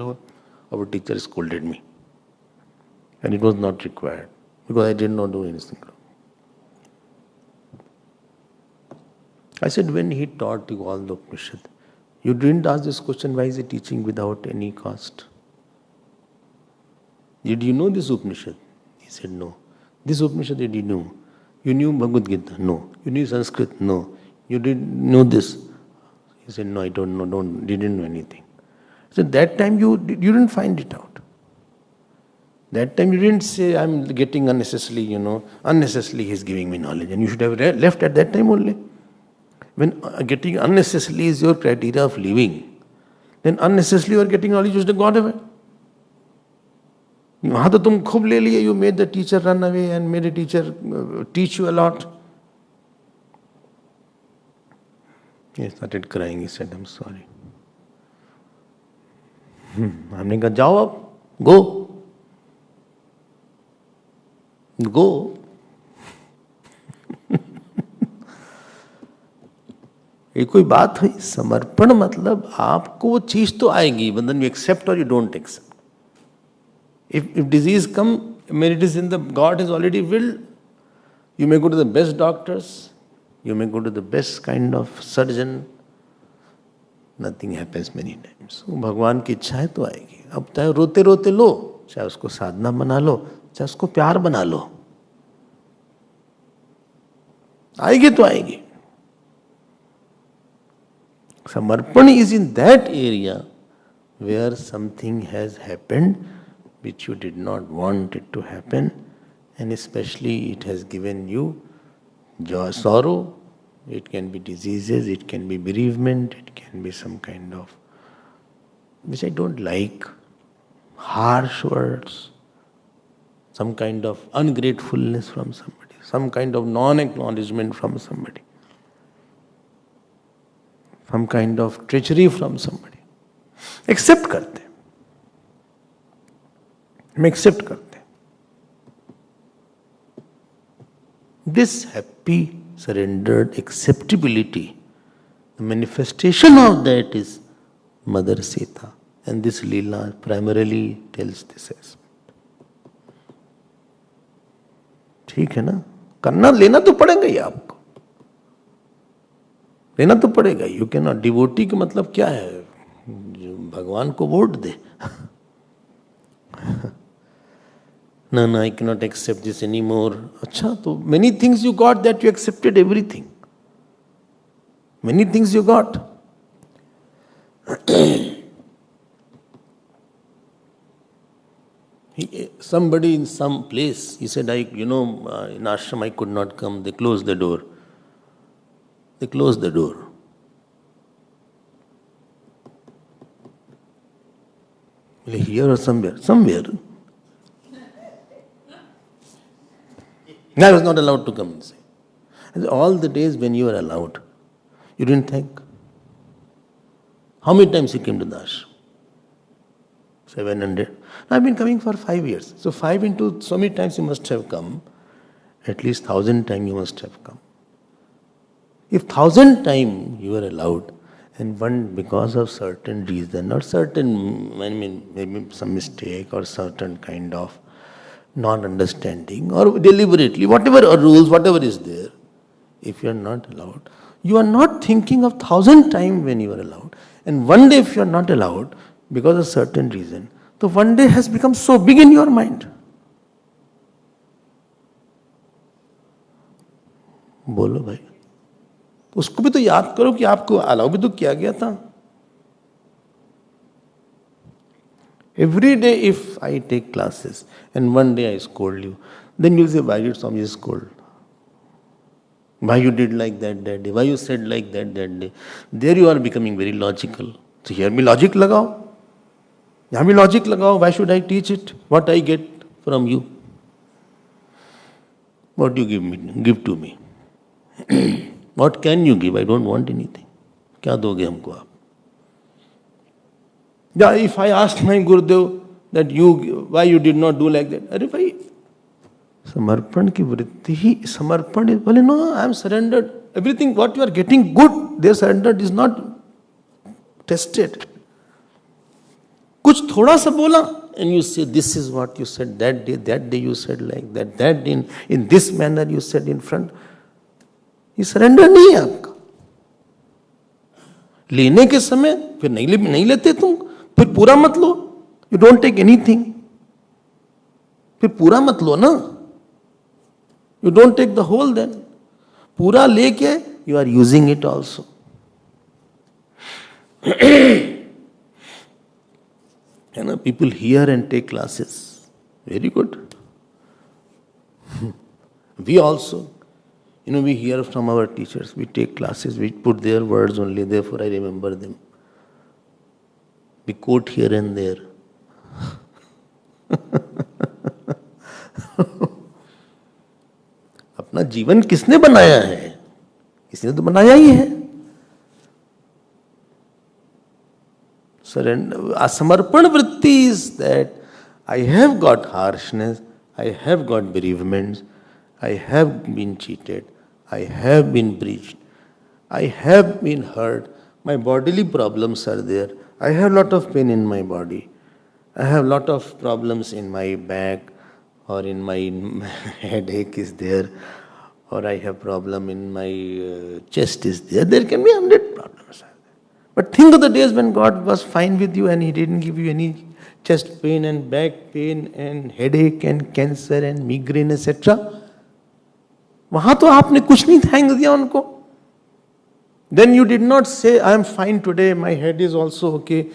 Speaker 3: our teacher scolded me. And it was not required, because I did not do anything wrong. I said, when he taught you all the Upanishad, you didn't ask this question, why is he teaching without any cost? Did you know this Upanishad? He said, no. This Upanishad did you know? You knew Bhagavad Gita? No. You knew Sanskrit? No. You didn't know this? He said, no, I don't know, didn't know anything. So that time you didn't find it out. That time you didn't say, I'm getting unnecessarily, unnecessarily he's giving me knowledge. And you should have left at that time only. When getting unnecessarily is your criteria of living, then unnecessarily you are getting knowledge, you should have gone away. वहाँ तो तुम खूब ले लिए, you made the teacher run away and made the teacher teach you a lot. He started crying, he said, I'm sorry. हमने कहा जाओ अब, go. ये कोई बात हुई? समर्पण मतलब आपको वो चीज तो आएगी, but then you accept or you don't accept. If disease come, when it is in the God has already willed, you may go to the best doctors, you may go to the best kind of surgeon, nothing happens many times. So भगवान की इच्छा है तो आएगी. अब चाहे रोते रोते लो, चाहे उसको साधना बना लो, चाहे उसको प्यार बना लो, आएगी तो आएगी. Samarpan is in that area where something has happened which you did not want it to happen, and especially it has given you joy, sorrow. It can be diseases, it can be bereavement, it can be some kind of, which I don't like, harsh words, some kind of ungratefulness from somebody, some kind of non-acknowledgement from somebody, some kind of treachery from somebody. Accept करते हैं, हम accept करते हैं. This happy surrendered acceptability, the manifestation of that is Mother Sita, and this Leela primarily tells this aspect. ठीक है ना, करना लेना तो पड़ेगा ही, आपको लेना तो पड़ेगा. यू कैन नॉट, डिवोटी का मतलब क्या है, जो भगवान को vote they. No, I cannot accept this anymore. अच्छा, तो many things you got that you accepted everything. Many things you got. Somebody in some place, he said, in ashram I could not come. They closed the door. They closed the door. Here or somewhere? Somewhere. I was not allowed to come inside. And all the days when you were allowed, you didn't think. How many times you came to the ashram? 700. I've been coming for 5 years. So 5 into so many times you must have come. At least 1,000 times you must have come. If 1,000 times you were allowed, and one because of certain reason or certain, maybe some mistake or certain kind of non-understanding or deliberately, whatever or rules, whatever is there, if you are not allowed, you are not thinking of 1,000 times when you are allowed. And one day if you are not allowed, because of certain reason, so one day has become so big in your mind. बोलो भाई, उसको भी तो याद करो कि आपको allow भी तो किया गया था. Every day if I take classes and one day I scold you, then you'll say, why did Swami scold? Why you did like that day? Why you said like that day? There you are becoming very logical. So here भी logic लगाओ, यहाँ भी logic लगाओ. Why should I teach it? What I get from you? What you give to me? What can you give? I don't want anything. क्या दोगे हमको आप? Yeah, if I ask my Gurudev that why you did not do like that, अरे भाई समर्पण की वृत्ति ही समर्पण. बोले no, I am surrendered. Everything what you are getting good, their surrendered is not tested. कुछ थोड़ा सा बोला and you say this is what you said that day you said like that day in this manner you said in front. ये surrender नहीं है आपका. लेने के समय फिर नहीं लेते तुम, फिर पूरा मत लो. यू डोंट टेक एनीथिंग, फिर पूरा मत लो ना. You don't take the whole. Then पूरा लेके you are using it also. है ना, people here and take classes, very good. We also, we hear from our teachers, we take classes, we put their words only, therefore I remember them. We quote here and there. अपना जीवन किसने बनाया है? किसने तो बनाया ही है. समर्पण वृत्ति is that I have got harshness, I have got bereavements, I have been cheated, I have been breached, I have been hurt, my bodily problems are there, I have lot of pain in my body, I have lot of problems in my back or in my headache is there, or I have problem in my chest is there. There can be 100 problems. But think of the days when God was fine with you and He didn't give you any chest pain and back pain and headache and cancer and migraine etc. वहां तो आपने कुछ नहीं thank दिया उनको. Then you did not say, I am fine today, my head is also okay,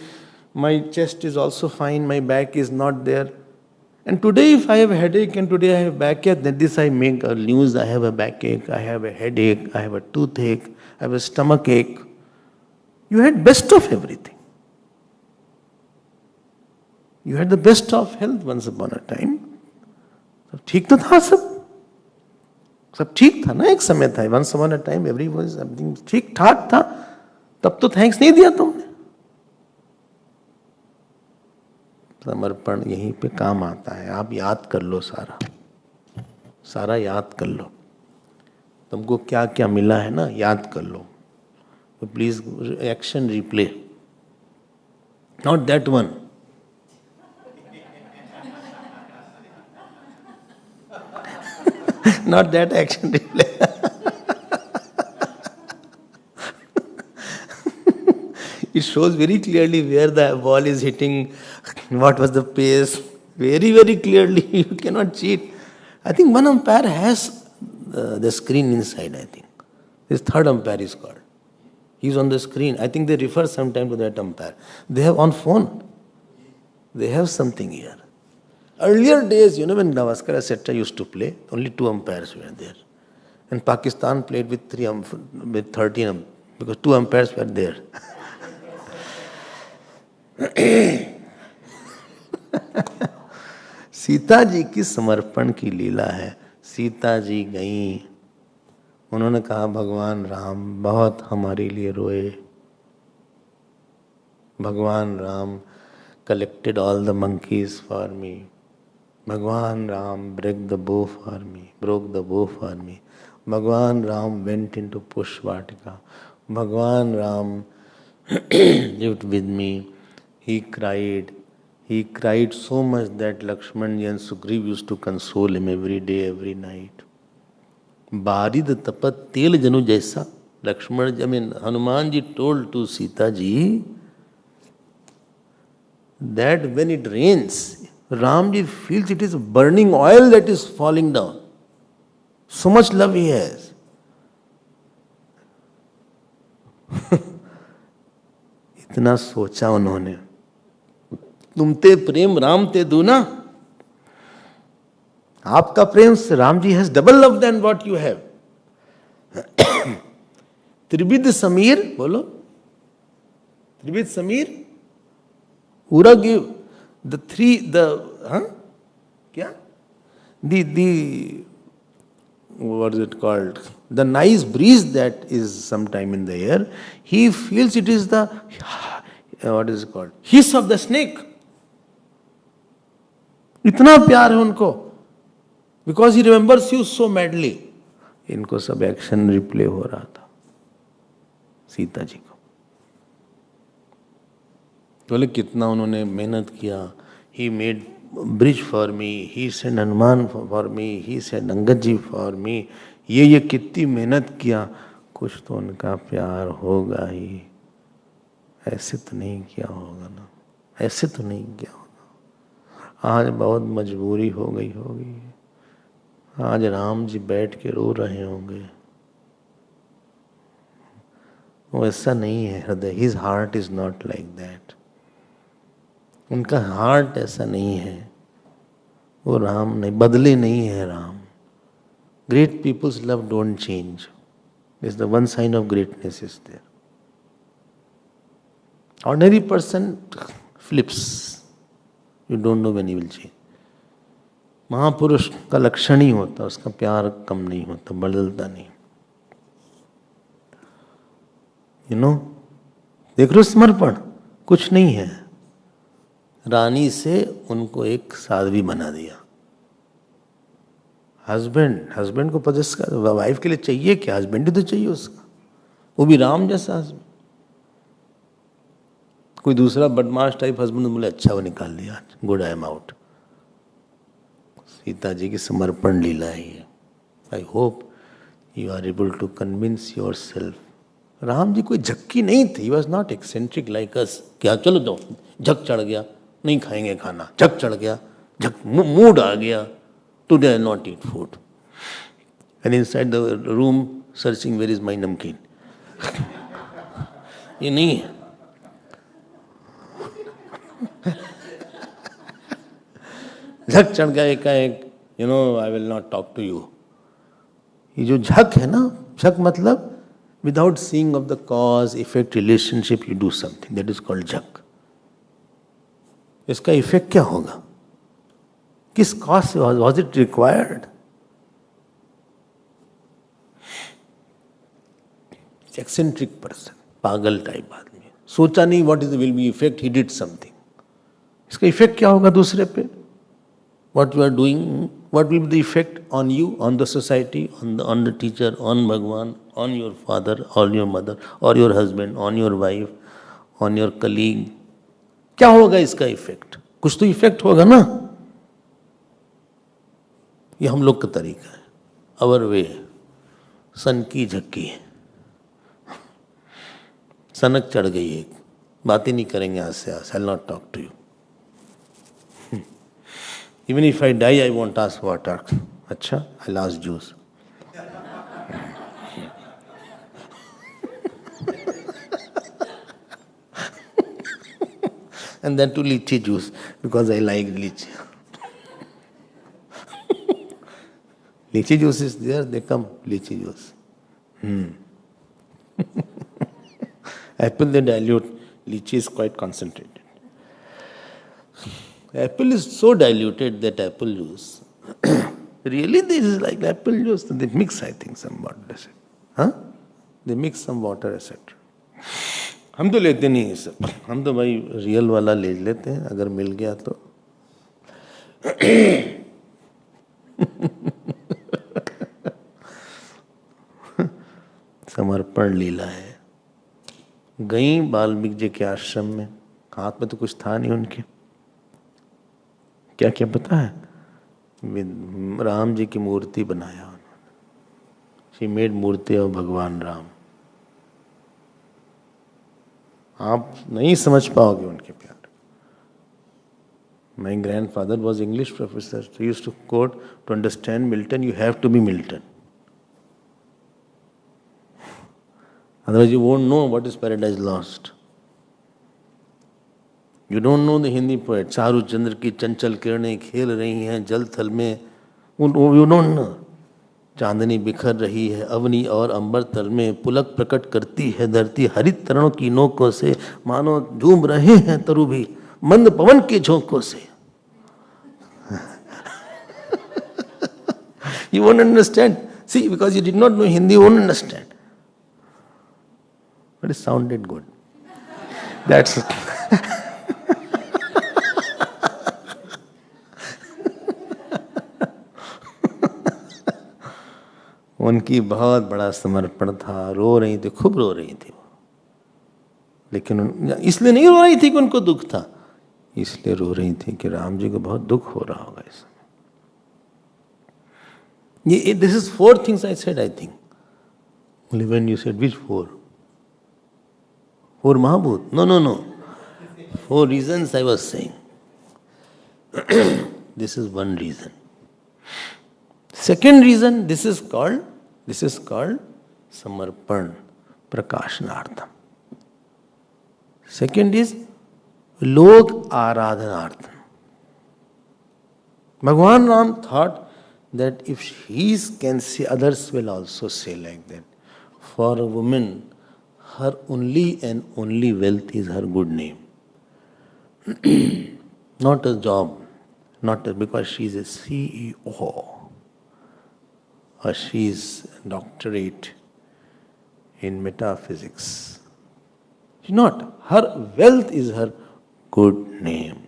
Speaker 3: My chest is also fine, my back is not there. And today if I have a headache and today I have backache, then this I make a news, I have a backache, I have a headache, I have a toothache, I have a stomach ache. You had best of everything. You had the best of health once upon a time. सब ठीक तो था सब ठीक था ना, एक समय था, once upon a time everyone was something ठीक ठाक था, तब तो थैंक्स नहीं दिया तुमने। समर्पण यहीं पे काम आता है। आप याद कर लो, सारा याद कर लो, तुमको क्या क्या मिला है ना, याद कर लो। तो please action replay, not that one. Not that action replay. It shows very clearly where the ball is hitting, what was the pace, very, very clearly. You cannot cheat. I think one umpire has the screen inside, I think. This third umpire is called. He's on the screen. I think they refer sometime to that umpire. They have on phone. They have something here. Earlier days, when Gavaskar etc. used to play, only 2 umpires were there. And Pakistan played with 13 because 2 umpires were there. Sita ji की समर्पण की लीला है। सीता जी गईं, उन्होंने कहा भगवान राम बहुत हमारे लिए रोए। भगवान Ram collected all the monkeys for me. भगवान Ram broke the bow for me. भगवान राम went into Pushvatika. भगवान Ram lived with me. He cried so much that Lakshman and Sugriv used to console him every day, every night. Barid tapat tel janu jaisa. Hanuman ji told to Sita ji that when it rains, Ram ji feels it is burning oil that is falling down. So much love he has. इतना सोचा उन्होंने, तुम ते प्रेम राम ते दूना, आपका प्रेम से Ram ji has double love then what you have. त्रिविध समीर, बोलो त्रिविध Sameer, Ura give what is it called? The nice breeze that is sometime in the air, he feels it is the, what is it called? Hiss of the snake. इतना प्यार है उनको, because he remembers you so madly. इनको सब action replay हो रहा था सीता जी को। बोले कितना उन्होंने मेहनत किया। He made bridge for me, he sent Hanuman for me, he sent Angad ji for me. ये कितनी मेहनत किया, कुछ तो उनका प्यार होगा ही। ऐसे तो नहीं किया होगा ना, ऐसे तो नहीं किया होगा। आज बहुत मजबूरी हो गई होगी, आज राम जी बैठ के रो रहे होंगे। वो ऐसा नहीं है हृदय, his heart is not like that. उनका हार्ट ऐसा नहीं है, वो राम नहीं, बदले नहीं है Ram. Great peoples love don't change, is the one sign of greatness is there. Ordinary person flips, you don't know when he will change. महापुरुष का लक्षण ही होता, उसका प्यार कम नहीं होता, बदलता नहीं। देख लो समर्पण कुछ नहीं है। रानी से उनको एक साध्वी बना दिया। हस्बैंड को पजेस कर, वाइफ के लिए चाहिए क्या, हस्बैंड ही तो चाहिए उसका, वो भी राम जैसा हस्बैंड। कोई दूसरा बदमाश टाइप हस्बैंड बोले अच्छा वो निकाल दिया, good I am out. Sita ji की समर्पण लीला है। I hope you are able to convince yourself. Ram ji कोई झक्की नहीं थे, he was not eccentric like us. क्या चलो दो, झक चढ़ गया, नहीं खाएंगे खाना, झक चढ़ गया, झक मूड आ गया, today I not eat food, and inside the room searching where is my namkeen. ये नहीं है। झक चढ़ गया एकाएक, you know I will not talk to you. ये जो झक है ना, झक मतलब without seeing of the cause effect relationship you do something, that is called झक। इसका इफेक्ट क्या होगा? किस कॉज से was it required? Eccentric person, पागल टाइप आदमी, सोचा नहीं what is will be effect, he did something. इसका इफेक्ट क्या होगा दूसरे पे? What you are doing, what will be the effect on you, on the society, on the teacher, on भगवान, on your father, on your mother, और your husband, on your wife, on your colleague. क्या होगा इसका effect? कुछ तो effect होगा ना। ये हम लोग का तरीका है, अवर वे। सन की झक्की, सनक चढ़ गई एक, बात ही नहीं करेंगे आज से, I will not talk to you. Even if I die I want ask water. अच्छा, I last juice. And then to lychee juice, because I like lychee. Lychee juice is there, they come, lychee juice. Apple they dilute, lychee is quite concentrated. Apple is so diluted that apple juice, really this is like apple juice, they mix I think some water, huh? They mix some water etc. हम तो लेते नहीं है सब, हम तो भाई real वाला ले लेते हैं अगर मिल गया तो। समर्पण लीला है। गई वाल्मीकि जी के आश्रम में, हाथ में तो कुछ था नहीं उनके, क्या क्या पता है? राम जी की मूर्ति बनाया उन्होंने। शी मेड मूर्ति ऑफ भगवान राम। आप नहीं समझ पाओगे उनके प्यार। My grandfather was English professor, he used to quote, to understand Milton you have to be Milton, otherwise you won't know what is paradise lost. You don't know the Hindi poet, Charu Chandra की चंचल किरणें खेल रही हैं जल थल में, you don't know. चांदनी बिखर रही है अवनी और अंबर तल में, पुलक प्रकट करती है धरती हरित तरणों की नोकों से, मानो झूम रहे हैं तरु भी मंद पवन के झोंकों से। You won't understand. See, because you did not know Hindi, you won't understand. But it sounded good. That's it. उनकी बहुत बड़ा समर्पण था, रो रही थी, खूब रो रही थी वो, लेकिन इसलिए नहीं रो रही थी कि उनको दुख था, इसलिए रो रही थी कि राम जी को बहुत दुख हो रहा होगा इस समय। ये this is 4 things I said, I think. Only when you said which 4? 4 Mahabhut? No. 4 reasons I was saying. This is one reason. Second reason, this is called samarpan, prakashanartham. Second is lok aradhanartham. Bhagwan Ram thought that if he can say, others will also say like that. For a woman, her only and only wealth is her good name. Not a job, because she is a CEO. Or she is doctorate in metaphysics. She's not. Her wealth is her good name.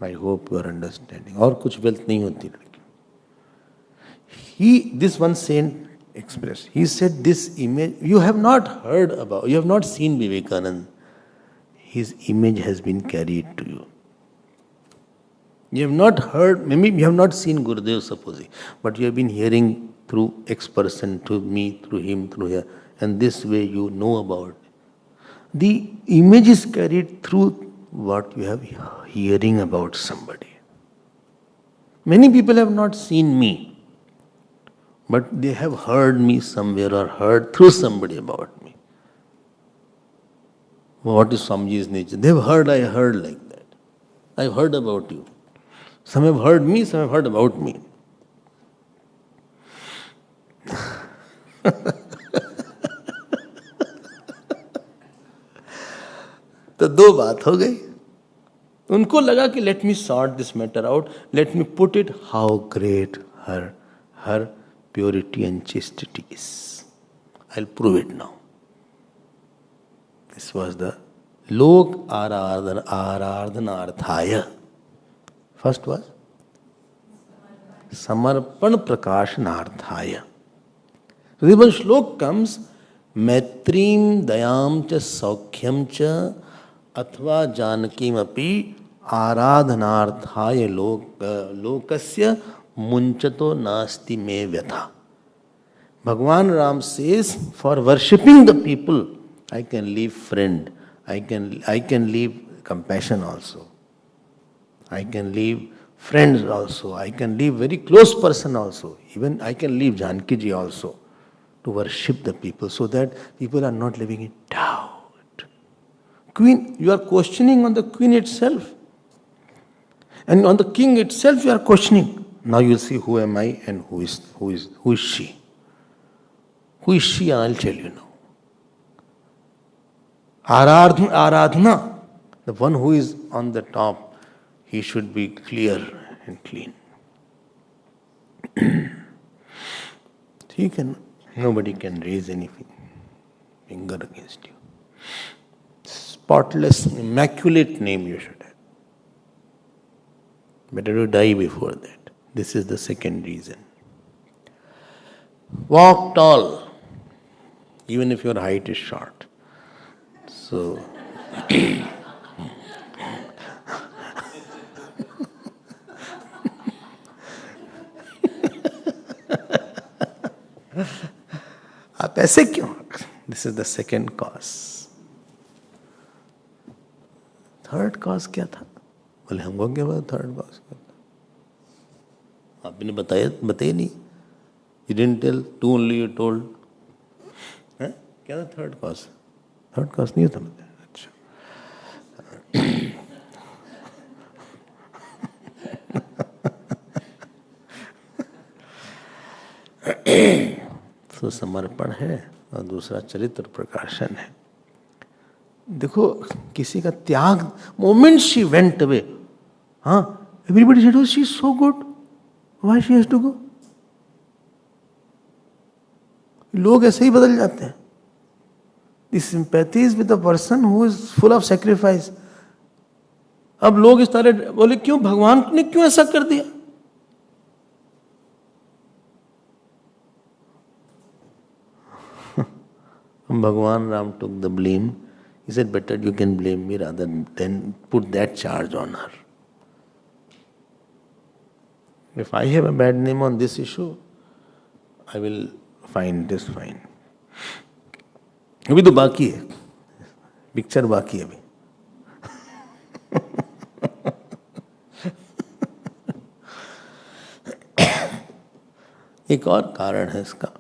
Speaker 3: I hope you are understanding. और कुछ wealth नहीं होती लड़की। This one saint expressed. He said this image, you have not heard about, you have not seen Vivekananda. His image has been carried to you. You have not heard, maybe you have not seen Gurudev supposing, but you have been hearing through X person, through me, through him, through here, and this way you know about it. The image is carried through what you have hearing about somebody. Many people have not seen me, but they have heard me somewhere or heard through somebody about me. What is Swamiji's nature? They have heard, I heard like that. I've heard about you. Some have heard me, some have heard about me. तो दो बात हो गई. उनको लगा कि let me sort this matter out, let me put it how great her purity and chastity is. I'll prove it now. This was the Lok Aradhanarthaya. First was Samarpan Prakashanarthaya. So this one shlok comes, Maitrim Dayam cha Saukhyam cha Athva Janakim api Aradhanarthaya Lokasya Munchato Nasti Me Vyatha. Bhagavan Ram says, for worshipping the people, I can leave friend, I can leave compassion also. I can leave friends also. I can leave very close person also. Even I can leave Janki ji also to worship the people so that people are not living in doubt. Queen, you are questioning on the queen itself. And on the king itself you are questioning. Now you will see who am I and who is she. Who is she? I'll tell you now. Aradhana, the one who is on the top, he should be clear and clean. Nobody can raise anything, finger against you. Spotless, immaculate name you should have. Better to die before that. This is the second reason. Walk tall, even if your height is short. So, आप ऐसे क्यों? This is the second cause. Third cause क्या था? बोले हमको क्या पता third cause क्या था? आपने बताया नहीं. You didn't tell, two only you told. हैं? क्या था third cause? Third cause नहीं था बताया. अच्छा. तो समर्पण है और दूसरा चरित्र प्रकाशन है. देखो किसी का त्याग, मोमेंट शी वेंट अवे, हाँ, everybody said she is so good, why she has to go. लोग ऐसे ही बदल जाते हैं. The sympathy is with the person who is full of sacrifice. अब लोग इस तरह बोले क्यों, भगवान ने क्यों ऐसा कर दिया? Bhagavan Ram took the blame. He said, better you can blame me rather than put that charge on her. If I have a bad name on this issue, I will find this fine. अभी तो बाकी है, picture बाकी है अभी. एक और कारण है इसका.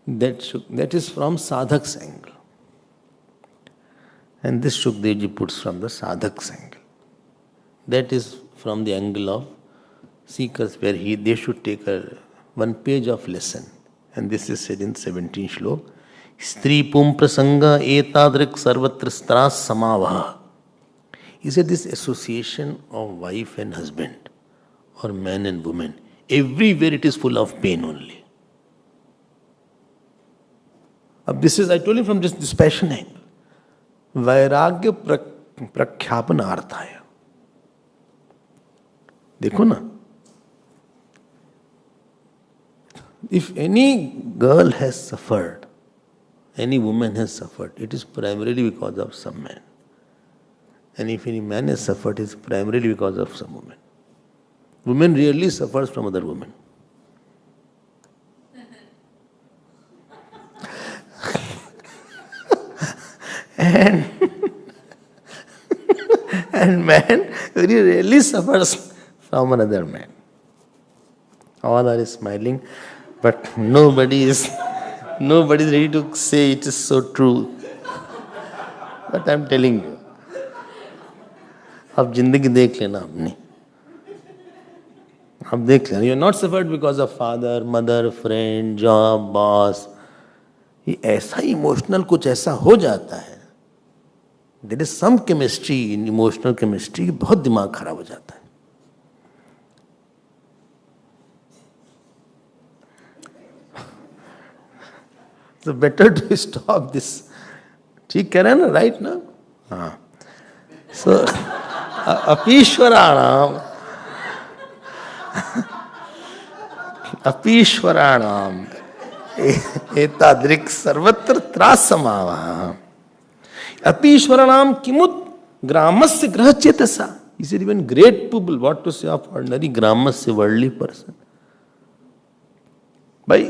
Speaker 3: That is from sadhak's angle. And this Shukdev ji puts from the sadhak's angle. That is from the angle of seekers, where they should take one page of lesson. And this is said in 17th shlok. Stri pum prasanga etadrik sarvatra stras samavaha. He said this association of wife and husband, or man and woman, everywhere it is full of pain only. This is, I told you, from this dispassion angle. वैराग्य प्रख्यापनार्थाय. देखो ना, if any girl has suffered, any woman has suffered, it is primarily because of some man. And if any man has suffered, it is primarily because of some woman. Woman rarely suffers from other women. And man very rarely suffers from another man. All are smiling, but nobody is ready to say it is so true. But I am telling you. अब जिंदगी देख लेना अपनी, अब देख लेना. You are not suffered because of father, mother, friend, job, boss. ये ऐसा इमोशनल कुछ ऐसा हो जाता है, there is some chemistry in emotional chemistry, बहुत दिमाग खराब हो जाता है. So better to stop this. ठीक कह रहे हैं ना, राइट ना? हाँ. So अपीश्वराणाम अपीश्वराणाम एतादृक् सर्वत्र त्रासमावः. अपीश्वराणाम किमुत ग्रामस्य ग्रहचेतसा. He said even great people, what to say of ordinary gramasya, worldly person. By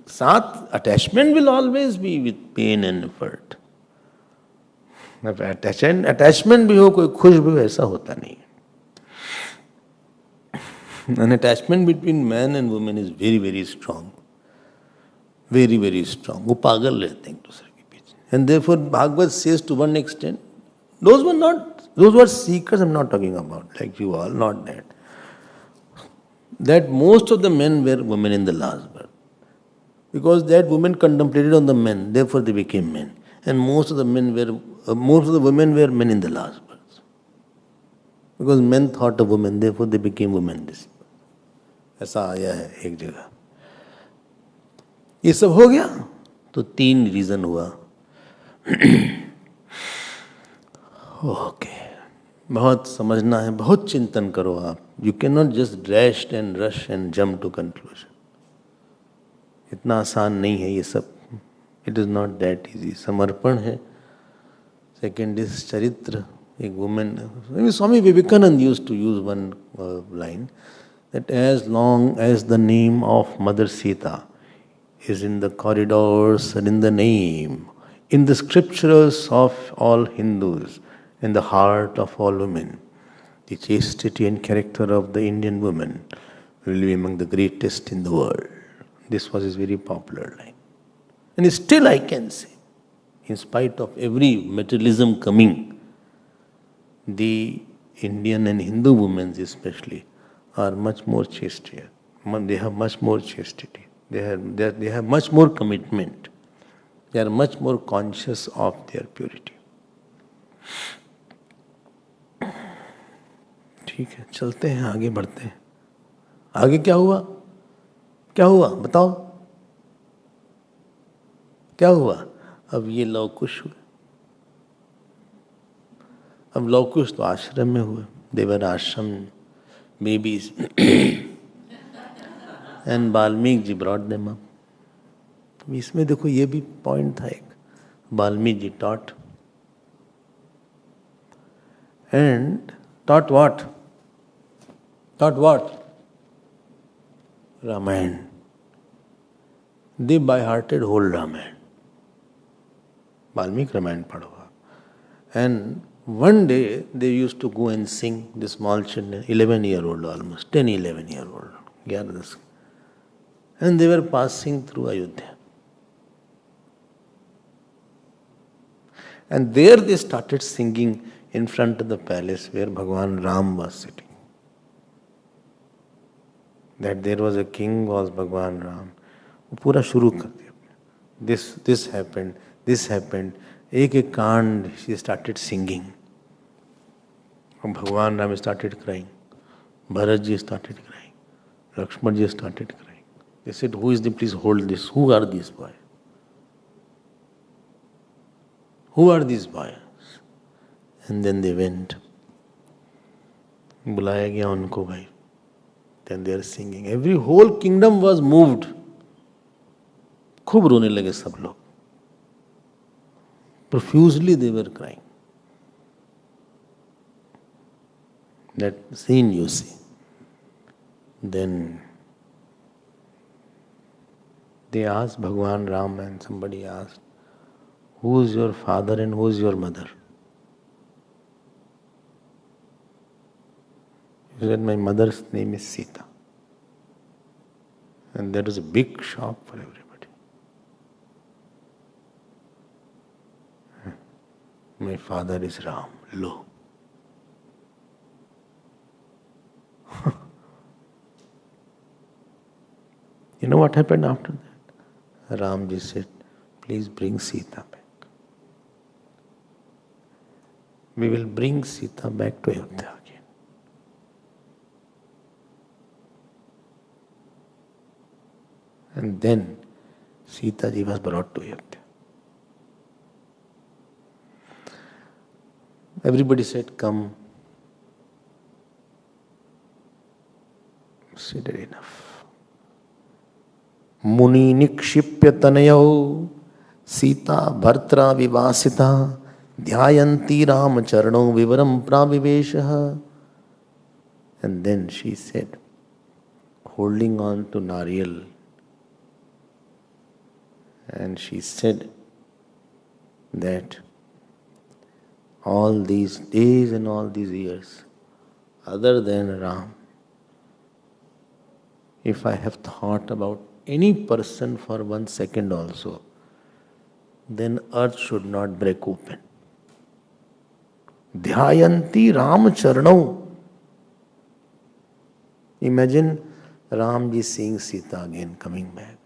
Speaker 3: साथ attachment will always be with pain and effort. Attachment भी हो, कोई खुश भी हो, ऐसा होता नहीं. An attachment between man and woman is very very strong, very very strong. वो पागल रहते हैं एक दूसरे के पीछे. And therefore Bhagavad says to one extent, those were seekers, I'm not talking about like you all, not that most of the men were women in the last birth. Because that women contemplated on the men, therefore they became men. And most of the women were men in the last birth. Because men thought of women, therefore they became women. ऐसा आया है एक जगह. ये सब हो गया तो 3 रीजन हुआ. ओके, बहुत समझना है, बहुत चिंतन करो आप. You can not just dash and rush and jump to conclusion. इतना आसान नहीं है ये सब. It is not that easy. समर्पण है. सेकेंड इज चरित्र. एक women, Swami Vivekananda used to use one line that as long as the name of Mother Sita is in the corridors and in the name, in the scriptures of all Hindus, in the heart of all women, the chastity and character of the Indian woman will be among the greatest in the world. This was his very popular line. And still I can say, in spite of every materialism coming, the Indian and Hindu women especially are much more chaste here. They have much more chastity. They have much more commitment. They are much more conscious of their purity. ठीक है, चलते हैं, आगे बढ़ते हैं. आगे क्या हुआ? क्या हुआ बताओ, क्या हुआ? अब ये लवकुश हुए. अब लवकुश तो आश्रम में हुए. देवर आश्रम babies. And Balmik ji brought them up. इसमें देखो ये भी पॉइंट था एक. Balmik ji taught. And taught what? Taught what? Ramayana. They by-hearted whole Ramayana. Balmik Ramayana पढ़ो. And one day they used to go and sing, the small children, 11-year-old almost, 10, 11-year-old, 11. And they were passing through Ayodhya. And there they started singing in front of the palace where Bhagavan Ram was sitting. That there was a king, was Bhagavan Ram. वो पूरा शुरू कर दिया. This happened, this happened. एक कांड, she started singing. Bhagavan Ram started crying. Bharat ji started crying. Lakshman ji started crying. They said, who is the, please hold this. Who are these boys? Who are these boys? And then they went. बुलाया गया उनको भाई. Then they are singing. Every whole kingdom was moved. खूब रोने लगे सब लोग. Profusely they were crying. That scene you see. Then they asked Bhagavan Ram, and somebody asked, who is your father and who is your mother? He said, my mother's name is Sita. And that was a big shock for everybody. My father is Ram. Lo. You know what happened after that? Ramji said, please bring Sita back. We will bring Sita back to Ayodhya again. And then Sita ji was brought to Ayodhya. Everybody said, come. She did enough. Muni nikshipya tanayau Sita bhartra vivasita dhyayanti ram charano vivaram praviveshaha. And then she said, holding on to Nariyal, and she said that all these days and all these years, other than Ram, if I have thought about any person for 1 second also, then earth should not break open. Dhyayanti Ram Charano. Imagine Ramji seeing Sita again coming back.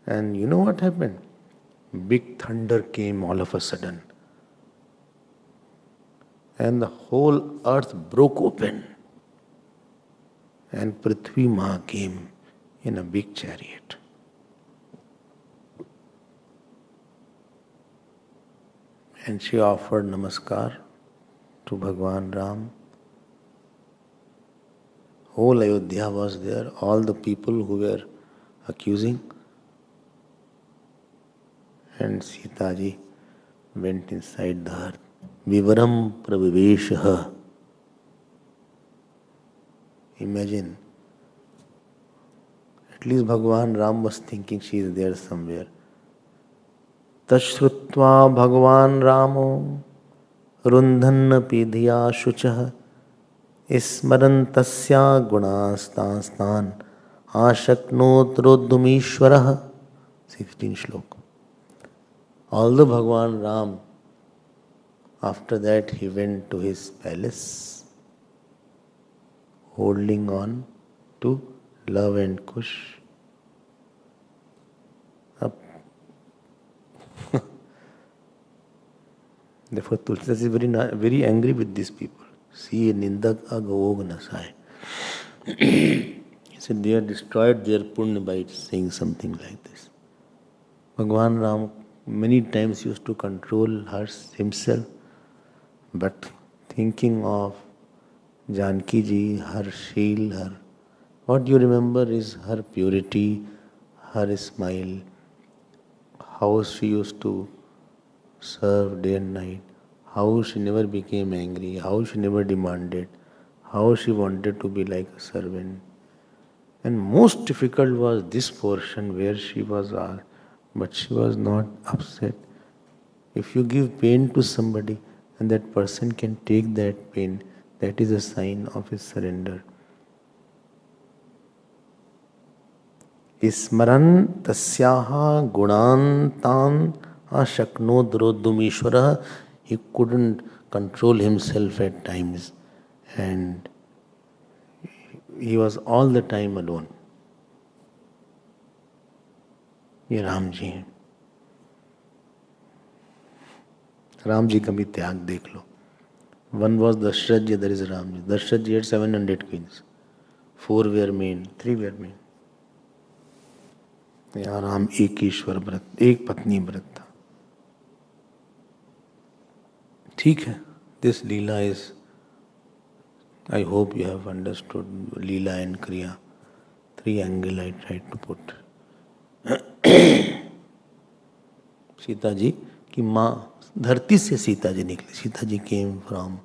Speaker 3: And you know what happened? Big thunder came all of a sudden. And the whole earth broke open. And Prithvi Ma came in a big chariot. And she offered namaskar to Bhagwan Ram. Whole Ayodhya was there, all the people who were accusing. And Sita ji went inside the earth. Vivaram praviveshaha. Imagine, at least Bhagwan Ram was thinking she is there somewhere. Tashrutva Bhagwan Ramo Rundhanna pidhiya shuchah Ismarantasya gunastan Ashaknot roddumishwarah. 16 shlok. Although Bhagwan Ram, after that he went to his palace, holding on to love and kush. Therefore, Tulsidas is very angry with these people. See, nindak agavog nasai. He said they have destroyed their punya by saying something like this. Bhagwan Ram many times used to control himself, but thinking of Janki ji, her shield, what you remember is her purity, her smile, how she used to serve day and night, how she never became angry, how she never demanded, how she wanted to be like a servant. And most difficult was this portion where she was asked, but she was not upset. If you give pain to somebody and that person can take that pain, that is a sign of his surrender. Ismaran tasyaha gunantan ashakno drodumishwara. He couldn't control himself at times and he was all the time alone. ये राम जी हैं. राम जी का भी त्याग देख लो. One was Dashrath ji, there is Ram ji. Dashrath ji had 700 queens. 4 were men, 3 were men. यहाँ राम एक ईश्वर व्रत, एक पत्नी व्रत था. ठीक है. This Leela is, I hope you have understood Leela and Kriya. 3 angles I tried to put. Sita ji की माँ, धरती से सीता जी निकली. सीता जी came from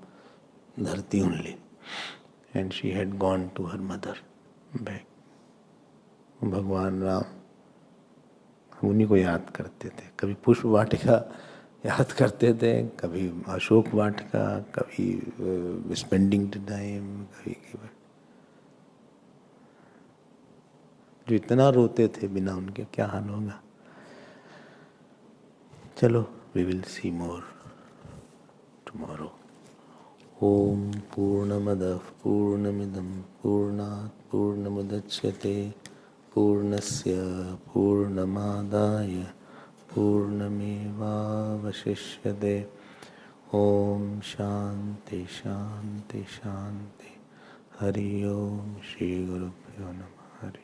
Speaker 3: धरती only and she had gone to her mother back. भगवान राम हम उन्हीं को याद करते थे. कभी पुष्प वाटिका याद करते थे, कभी अशोक वाटिका, कभी स्पेंडिंग टाइम, कभी जो इतना रोते थे बिना उनके, क्या हाल होगा. चलो, we will see more tomorrow. ॐ पूर्णमदः पूर्णमिदं पूर्णात् पूर्णमुदच्यते पूर्णस्य पूर्णमादाय पूर्णमेवावशिष्यते। ॐ शान्ति शान्ति शान्ति। हरि ओम। श्री गुरुभ्यो नमः। हरि ओम।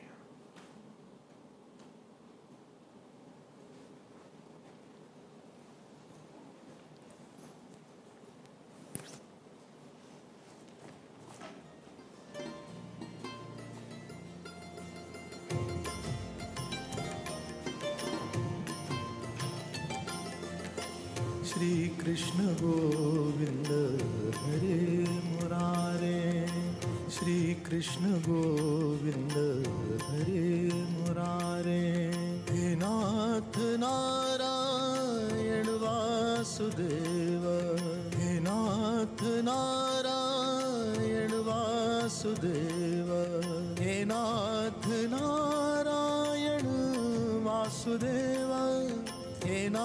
Speaker 1: श्री कृष्ण गोविंद हरे मुरारे, श्री कृष्ण गोविंद हरे मुरारे। हे नाथ नारायण वासुदेव, हे नाथ नारायण वासुदेव, हे नाथ नारायण वासुदेव।